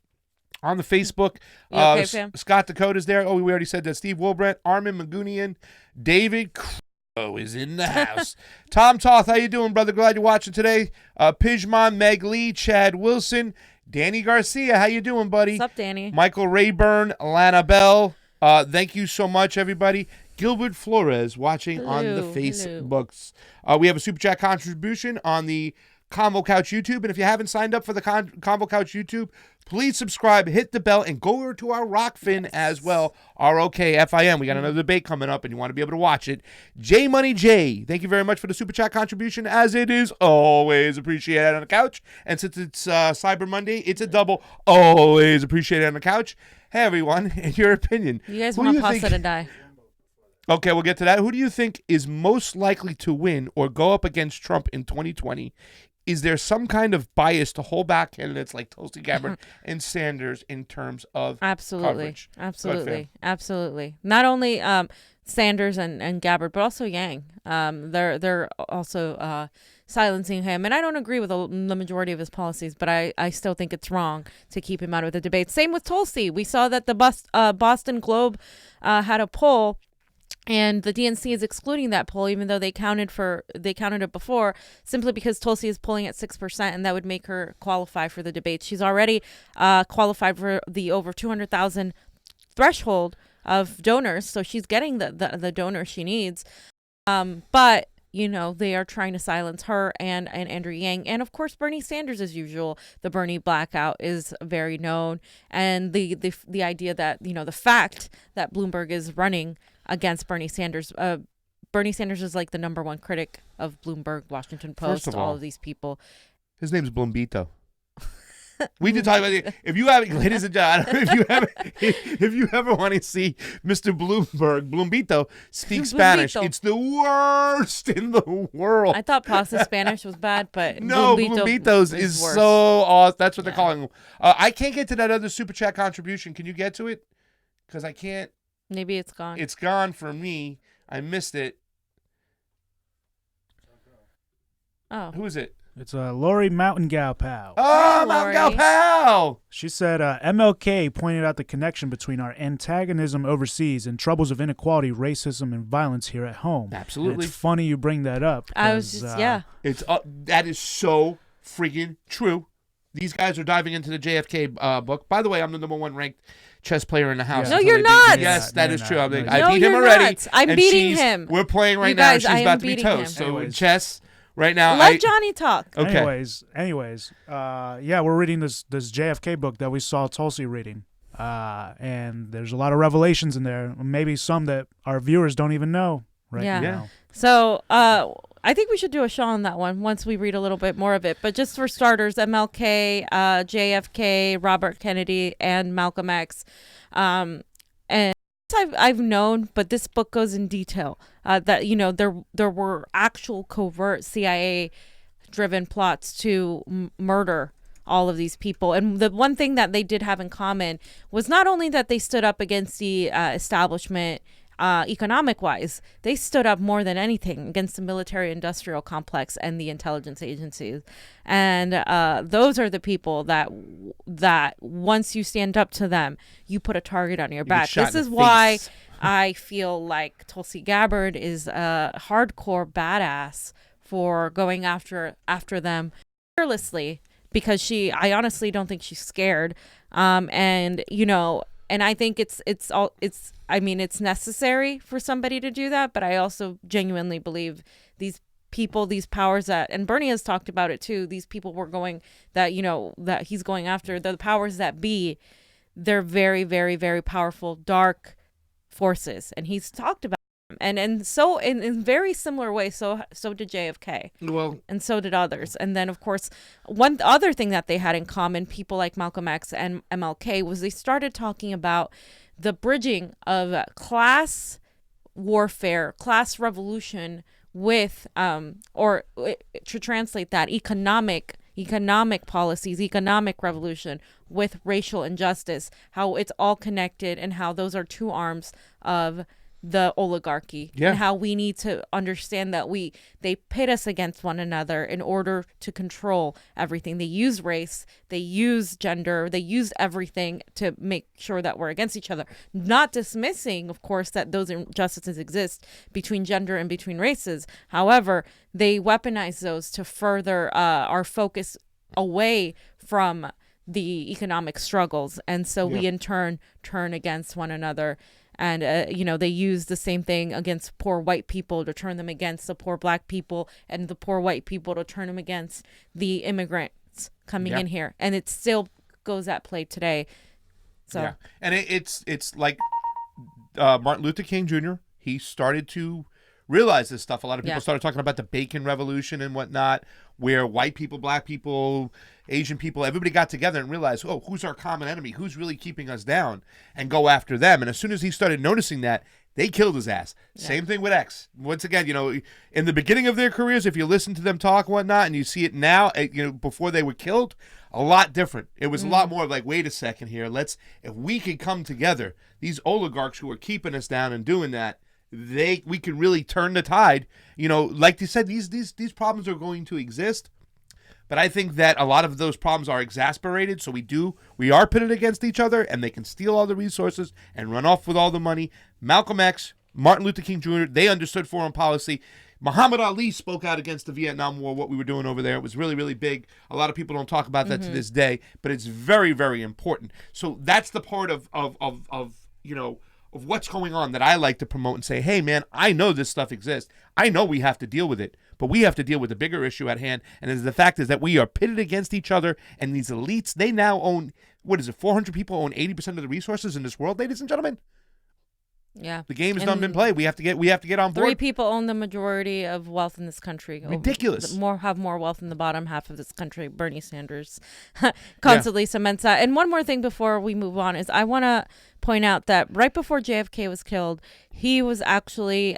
On the Facebook, You okay, fam? Scott Dakota's there. Oh, we already said that. Steve Wilbrandt, Armin Magunian, David Crow is in the house. Tom Toth, how you doing, brother? Glad you're watching today. Pijman, Meg Lee, Chad Wilson, Danny Garcia, how you doing, buddy? What's up, Danny? Michael Rayburn, Lana Bell. Thank you so much, everybody. Gilbert Flores watching on the Facebooks. We have a super chat contribution on the Convo Couch YouTube, and if you haven't signed up for the Convo Couch YouTube, please subscribe, hit the bell, and go over to our Rockfin as well, ROKFIN. We got another debate coming up, and you want to be able to watch it. J Money J, thank you very much for the super chat contribution, as it is always appreciated on the couch. And since it's Cyber Monday, it's a double always appreciated on the couch. Hey everyone, in your opinion, You guys want pasta to die? Okay, we'll get to that. Who do you think is most likely to win or go up against Trump in 2020? Is there some kind of bias to hold back candidates like Tulsi Gabbard and Sanders in terms of coverage? Absolutely. Not only Sanders and Gabbard, but also Yang. They're also silencing him, and I don't agree with the majority of his policies, but I still think it's wrong to keep him out of the debate. Same with Tulsi. We saw that the Boston Globe had a poll. And the DNC is excluding that poll, even though they counted it before, simply because Tulsi is polling at 6%, and that would make her qualify for the debate. She's already qualified for the over 200,000 threshold of donors, so she's getting the donors she needs. But they are trying to silence her and Andrew Yang, and of course Bernie Sanders as usual. The Bernie blackout is very known, and the idea that the fact that Bloomberg is running against Bernie Sanders. Bernie Sanders is like the #1 critic of Bloomberg, Washington Post, all of these people. His name's Blombito. We did talk about it. If you have, ladies and gentlemen, if you ever want to see Mr. Blombito speak Spanish, it's the worst in the world. I thought pasta Spanish was bad, but no, Blumbitos is worse. So awesome. That's what they're calling him. I can't get to that other super chat contribution. Can you get to it? Because I can't. Maybe it's gone. It's gone for me. I missed it. Oh. Who is it? It's Lori Mountain Gal Pow. Oh, Mountain Gal Pow! She said MLK pointed out the connection between our antagonism overseas and troubles of inequality, racism, and violence here at home. Absolutely. And it's funny you bring that up. I was just, It's that is so freaking true. These guys are diving into the JFK book. By the way, I'm the #1 ranked chess player in the house. No, you're not. Yes, that is true. I No, beat him you're already. not. I'm beating him. We're playing right You now. guys, She's I am about to be beating toast. him. So in chess right now. Let Johnny talk. Okay. Anyways, we're reading this JFK book that we saw Tulsi reading. And there's a lot of revelations in there, maybe some that our viewers don't even know now. So I think we should do a show on that one once we read a little bit more of it. But just for starters, MLK, JFK, Robert Kennedy, and Malcolm X. And I've known, but this book goes in detail that there were actual covert CIA-driven plots to murder all of these people. And the one thing that they did have in common was not only that they stood up against the establishment economic-wise, they stood up more than anything against the military-industrial complex and the intelligence agencies. And those are the people that once you stand up to them, you put a target on your back. This is why I feel like Tulsi Gabbard is a hardcore badass for going after them fearlessly, because I honestly don't think she's scared. And I think it's necessary for somebody to do that, but I also genuinely believe these people, these powers and Bernie has talked about it too, these people that he's going after, the powers that be, they're very, very, very powerful, dark, forces, and he's talked about them. And so in very similar ways, so did JFK. Well, And so did others. And then, of course, one other thing that they had in common, people like Malcolm X and MLK, was they started talking about the bridging of class warfare, class revolution with, to translate that, economic policies, economic revolution with racial injustice, how it's all connected and how those are two arms of the oligarchy, and how we need to understand that they pit us against one another in order to control everything. They use race, they use gender, they use everything to make sure that we're against each other. Not dismissing, of course, that those injustices exist between gender and between races. However, they weaponize those to further our focus away from the economic struggles. And so we in turn turn against one another. And, they use the same thing against poor white people to turn them against the poor black people, and the poor white people to turn them against the immigrants coming in here. And it still goes at play today. So, and it's like Martin Luther King Jr., he started to realize this stuff. A lot of people started talking about the Bacon Revolution and whatnot, where white people, black people, Asian people, everybody got together and realized, oh, who's our common enemy? Who's really keeping us down? And go after them. And as soon as he started noticing that, they killed his ass. Same thing with X. Once again, in the beginning of their careers, if you listen to them talk and whatnot, and you see it now, before they were killed, a lot different. It was a lot more like, wait a second here. If we could come together, these oligarchs who are keeping us down and doing that, we can really turn the tide. Like you said, these problems are going to exist. But I think that a lot of those problems are exasperated. So we are pitted against each other, and they can steal all the resources and run off with all the money. Malcolm X, Martin Luther King Jr., they understood foreign policy. Muhammad Ali spoke out against the Vietnam War, what we were doing over there. It was really, really big. A lot of people don't talk about that to this day, but it's very, very important. So that's the part of what's going on that I like to promote and say, hey, man, I know this stuff exists. I know we have to deal with it, but we have to deal with the bigger issue at hand. And the fact is that we are pitted against each other, and these elites, they now own, 400 people own 80% of the resources in this world, ladies and gentlemen? Yeah. The game has done been played. We have to get on board. 3 people own the majority of wealth in this country. Ridiculous. Have more wealth in the bottom half of this country. Bernie Sanders constantly cements that. And one more thing before we move on is I want to point out that right before JFK was killed, he was actually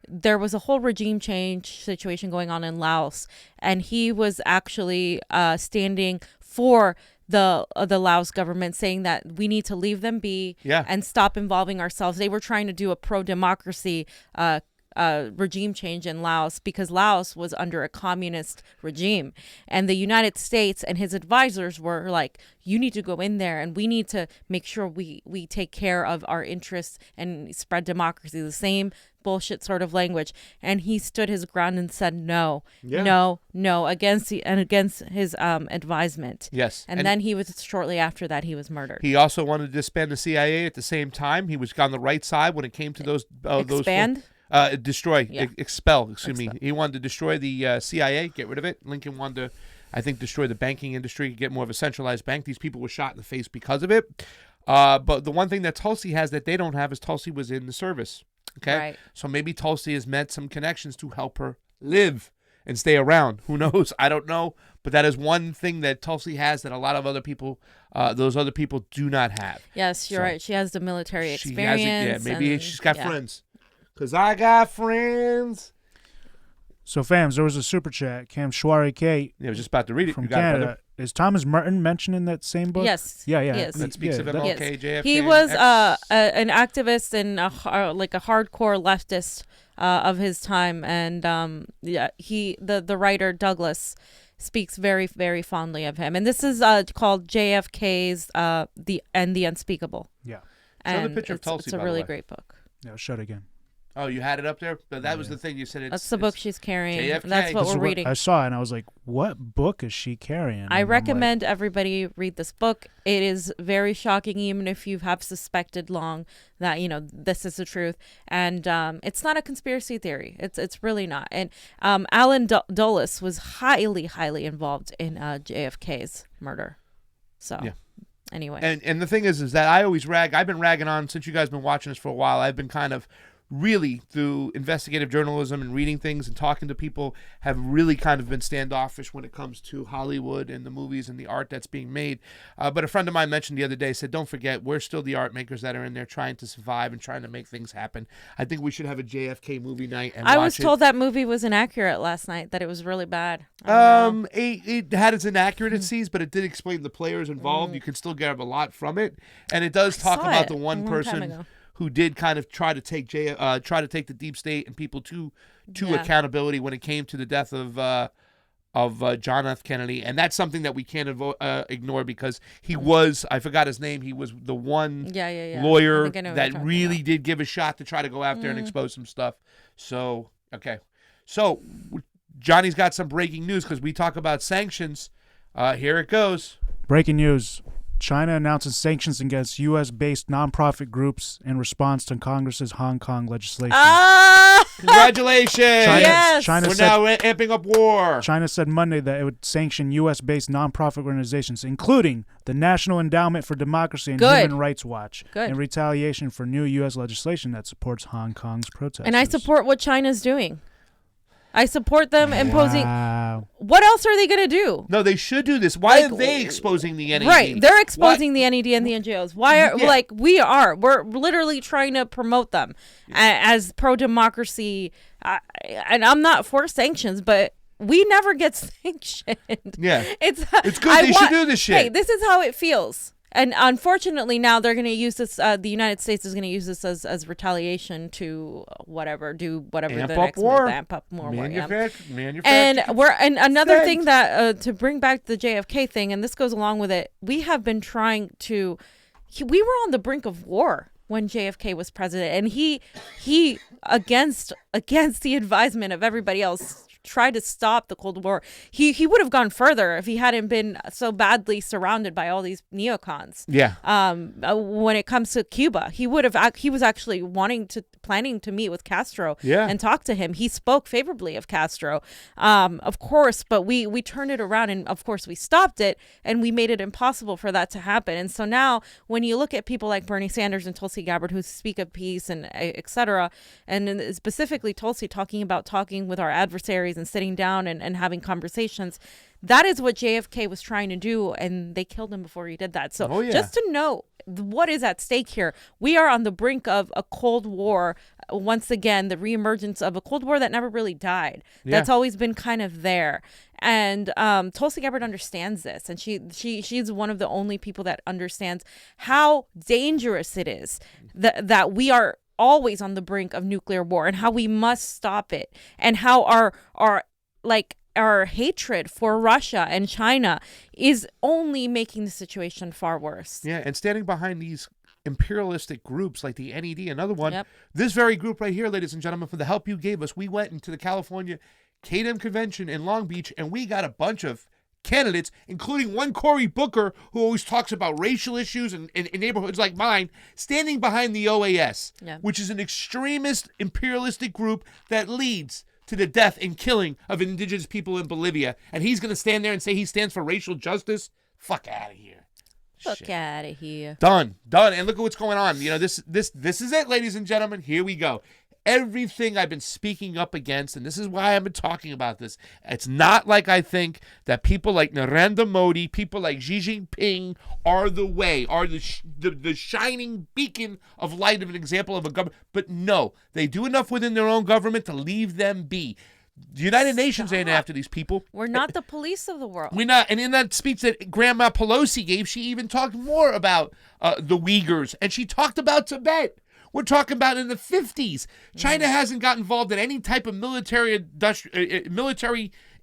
there was a whole regime change situation going on in Laos, and he was actually standing for the Laos government, saying that we need to leave them be and stop involving ourselves. They were trying to do a pro-democracy regime change in Laos because Laos was under a communist regime, and the United States and his advisors were like, you need to go in there and we need to make sure we take care of our interests and spread democracy, the same bullshit sort of language. And he stood his ground and said no against his advisement. Yes. And then he was, shortly after that, he was murdered. He also wanted to disband the CIA at the same time. He was on the right side when it came to those Expand? Expel, excuse me. He wanted to destroy the CIA, get rid of it. Lincoln wanted to, I think, destroy the banking industry, get more of a centralized bank. These people were shot in the face because of it. But the one thing that Tulsi has that they don't have is Tulsi was in the service. Okay? Right. So maybe Tulsi has met some connections to help her live and stay around. Who knows? I don't know. But that is one thing that Tulsi has that a lot of other people, those other people do not have. Yes, you're right. She has the military experience. Maybe she's got friends. Because I got friends. So, fams, there was a super chat. Cam Shwari Kate. Yeah, I was just about to read it. From you got Canada. It, is Thomas Merton mentioned in that same book? Yes. Yeah. Yes. That speaks of MLK, JFK. He was an activist and like a hardcore leftist of his time, and the writer Douglas speaks very, very fondly of him. And this is called JFK's The Unspeakable. Yeah. Show the picture of Tulsi. It's a really great book. Yeah, I'll show it again. Oh, you had it up there? But that was the thing you said. That's the book she's carrying. JFK. That's what we're reading. I saw it and I was like, what book is she carrying? I recommend everybody read this book. It is very shocking, even if you have suspected long that, this is the truth. And it's not a conspiracy theory. It's really not. And Alan Dulles was highly, highly involved in JFK's murder. So, Anyway. And the thing is that I always rag. I've been ragging on since you guys been watching this for a while. I've been kind of really, through investigative journalism and reading things and talking to people, have really kind of been standoffish when it comes to Hollywood and the movies and the art that's being made. But a friend of mine mentioned the other day, said, don't forget, we're still the art makers that are in there trying to survive and trying to make things happen. I think we should have a JFK movie night and I watch was told that movie was inaccurate last night, that it was really bad. It had its inaccuracies, but it did explain the players involved. You can still get a lot from it. And it does talk about the one person who did kind of try to take the deep state and people to accountability when it came to the death of John F. Kennedy, and that's something that we can't ignore because he was, I forgot his name, he was the one lawyer that really did give a shot to try to go out there and expose some stuff. So, okay. So, Johnny's got some breaking news because we talk about sanctions. Here it goes. Breaking news. China announces sanctions against U.S.-based nonprofit groups in response to Congress's Hong Kong legislation. Congratulations! Yes! We're now amping up war. China said Monday that it would sanction U.S.-based nonprofit organizations, including the National Endowment for Democracy and Human Rights Watch, in retaliation for new U.S. legislation that supports Hong Kong's protesters. And I support what China's doing. I support them imposing. Wow. What else are they going to do? No, they should do this. Why are they exposing the NED? Right, they're exposing the NED and the NGOs. Why are we're literally trying to promote them as pro-democracy. And I'm not for sanctions, but we never get sanctioned. Yeah, it's good. They should do this shit. Hey, this is how it feels. And unfortunately, now they're going to use this. The United States is going to use this as retaliation to do whatever amp the up next war. Amp up more. Manufacture. And another thing that to bring back the JFK thing, and this goes along with it. We have been trying to. We were on the brink of war when JFK was president, and he against the advisement of everybody else, tried to stop the Cold War. He would have gone further if he hadn't been so badly surrounded by all these neocons. Yeah. When it comes to Cuba, he was actually planning to meet with Castro and talk to him. He spoke favorably of Castro, of course, but we turned it around and of course we stopped it and we made it impossible for that to happen. And so now when you look at people like Bernie Sanders and Tulsi Gabbard who speak of peace and etc., and specifically Tulsi talking with our adversaries and sitting down and having conversations, that is what JFK was trying to do, and they killed him before he did that. So just to know what is at stake here, we are on the brink of a Cold War. Once again, the reemergence of a Cold War that never really died. That's always been kind of there. And Tulsi Gabbard understands this, and she's one of the only people that understands how dangerous it is that we are always on the brink of nuclear war and how we must stop it, and how our hatred for Russia and China is only making the situation far worse. Yeah, and standing behind these imperialistic groups like the NED, another one. This very group right here, ladies and gentlemen, for the help you gave us, we went into the California KDM convention in Long Beach, and we got a bunch of candidates, including one Cory Booker, who always talks about racial issues in neighborhoods like mine, standing behind the OAS, which is an extremist imperialistic group that leads to the death and killing of indigenous people in Bolivia. And he's going to stand there and say he stands for racial justice? Fuck out of here. Fuck out of here. Done. And look at what's going on. You know, this is it, ladies and gentlemen. Here we go. Everything I've been speaking up against, and this is why I've been talking about this. It's not like I think that people like Narendra Modi, people like Xi Jinping are the way, are the shining beacon of light of an example of a government. But no, they do enough within their own government to leave them be. The United Nations ain't after these people. We're not the police of the world. We're not. And in that speech that Grandma Pelosi gave, she even talked more about the Uyghurs, and she talked about Tibet. We're talking about in the 50s. China hasn't got involved in any type of military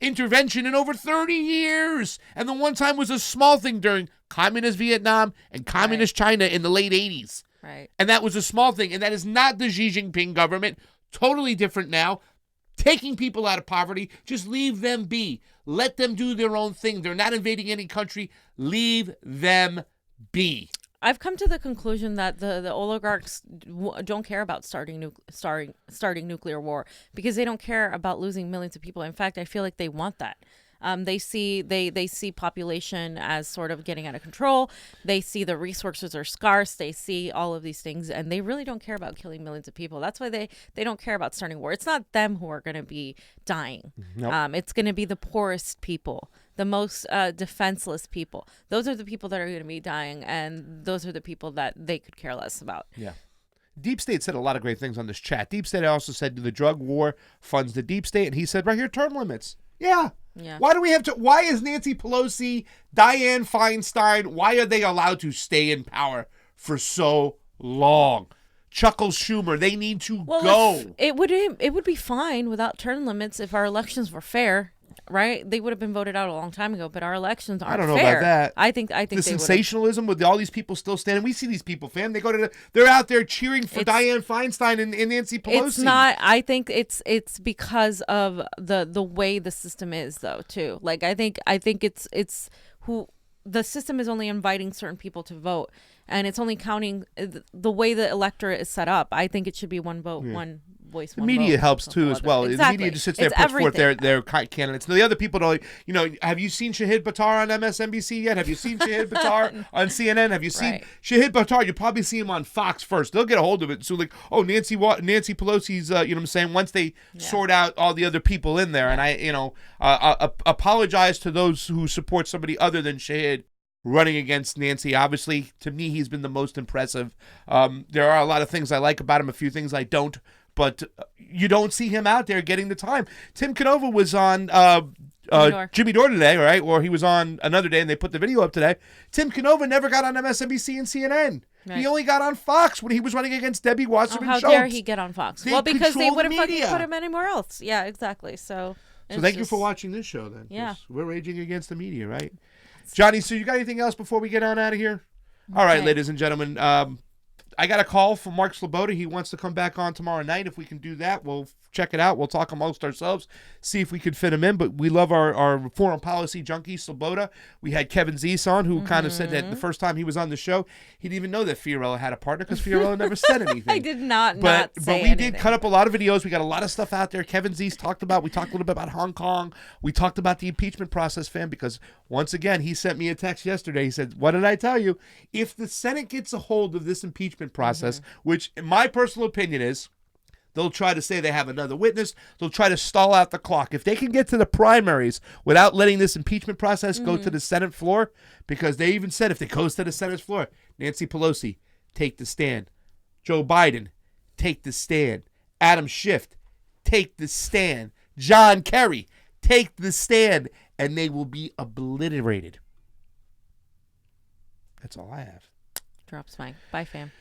intervention in over 30 years. And the one time was a small thing during communist Vietnam and communist China in the late 80s. Right. And that was a small thing. And that is not the Xi Jinping government. Totally different now. Taking people out of poverty. Just leave them be. Let them do their own thing. They're not invading any country. Leave them be. I've come to the conclusion that the oligarchs don't care about starting nuclear war because they don't care about losing millions of people. In fact, I feel like they want that. They see population as sort of getting out of control. They see the resources are scarce. They see all of these things, and they really don't care about killing millions of people. That's why they don't care about starting war. It's not them who are going to be dying. Nope. It's going to be the poorest people, the most defenseless people. Those are the people that are going to be dying, and those are the people that they could care less about. Yeah. Deep State said a lot of great things on this chat. Deep State also said the drug war funds the Deep State, and he said right here, term limits. Yeah. Why do we have to? Why is Nancy Pelosi, Dianne Feinstein, why are they allowed to stay in power for so long? Chuckles Schumer, they need to go. It would be fine without term limits if our elections were fair, right? They would have been voted out a long time ago, but our elections aren't fair. I don't know about that. I think the they sensationalism with all these people still standing. We see these people, fam. They're out there cheering for Dianne Feinstein and Nancy Pelosi. It's not. I think it's because of the way the system is, though. Too. Like I think it's who the system is only inviting certain people to vote, and it's only counting the way the electorate is set up. I think it should be one vote, one voice. The media helps too as well. Exactly. The media just sits there, puts forth their candidates. Now, the other people don't. Have you seen Shahid Buttar on MSNBC yet? Have you seen Shahid Buttar on CNN? Have you seen Shahid Buttar? You probably see him on Fox first. They'll get a hold of it. So Nancy Pelosi's. You know what I'm saying? Once they sort out all the other people in there, and I apologize to those who support somebody other than Shahid running against Nancy. Obviously, to me, he's been the most impressive. There are a lot of things I like about him, a few things I don't. But you don't see him out there getting the time. Tim Canova was on Jimmy Dore today, right? Or he was on another day, and they put the video up today. Tim Canova never got on MSNBC and CNN. Right. He only got on Fox when he was running against Debbie Wasserman Schultz. How dare he get on Fox? Because they would have fucking put him anywhere else. Yeah, exactly. So thank you for watching this show, then. Yeah. We're raging against the media, right? Johnny, so you got anything else before we get on out of here? All right, ladies and gentlemen. I got a call from Mark Sloboda. He wants to come back on tomorrow night. If we can do that, we'll check it out. We'll talk amongst ourselves, see if we could fit him in. But we love our foreign policy junkie, Sloboda. We had Kevin Zeese on, who kind of said that the first time he was on the show, he didn't even know that Fiorella had a partner because Fiorella never said anything. I did not say But we anything. did cut up a lot of videos. We got a lot of stuff out there. Kevin Zeese we talked a little bit about Hong Kong. We talked about the impeachment process, fam, because once again, he sent me a text yesterday. He said, what did I tell you? If the Senate gets a hold of this impeachment process, which in my personal opinion is, they'll try to say they have another witness. They'll try to stall out the clock. If they can get to the primaries without letting this impeachment process go to the Senate floor, because they even said if it goes to the Senate floor, Nancy Pelosi, take the stand. Joe Biden, take the stand. Adam Schiff, take the stand. John Kerry, take the stand. And they will be obliterated. That's all I have. Drops mic. Bye, fam.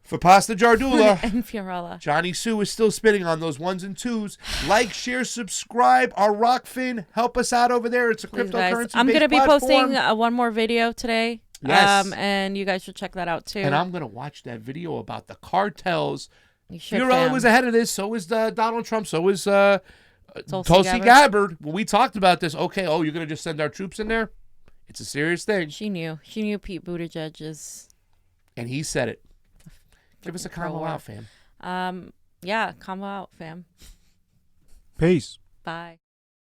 For Pasta Jardula and Fiorella. Johnny Sue is still spitting on those ones and twos. Like, share, subscribe. Our Rockfin, help us out over there. It's a cryptocurrency. I'm going to be platform. posting one more video today. Yes. And you guys should check that out too. And I'm going to watch that video about the cartels. You should, Fiorella was ahead of this. So was Donald Trump. So was Tulsi Gabbard. When we talked about this, okay, you're going to just send our troops in there? It's a serious thing. She knew. She knew Pete Buttigieg is. And he said it. Give us a combo out, fam. Yeah, combo out, fam. Peace. Bye.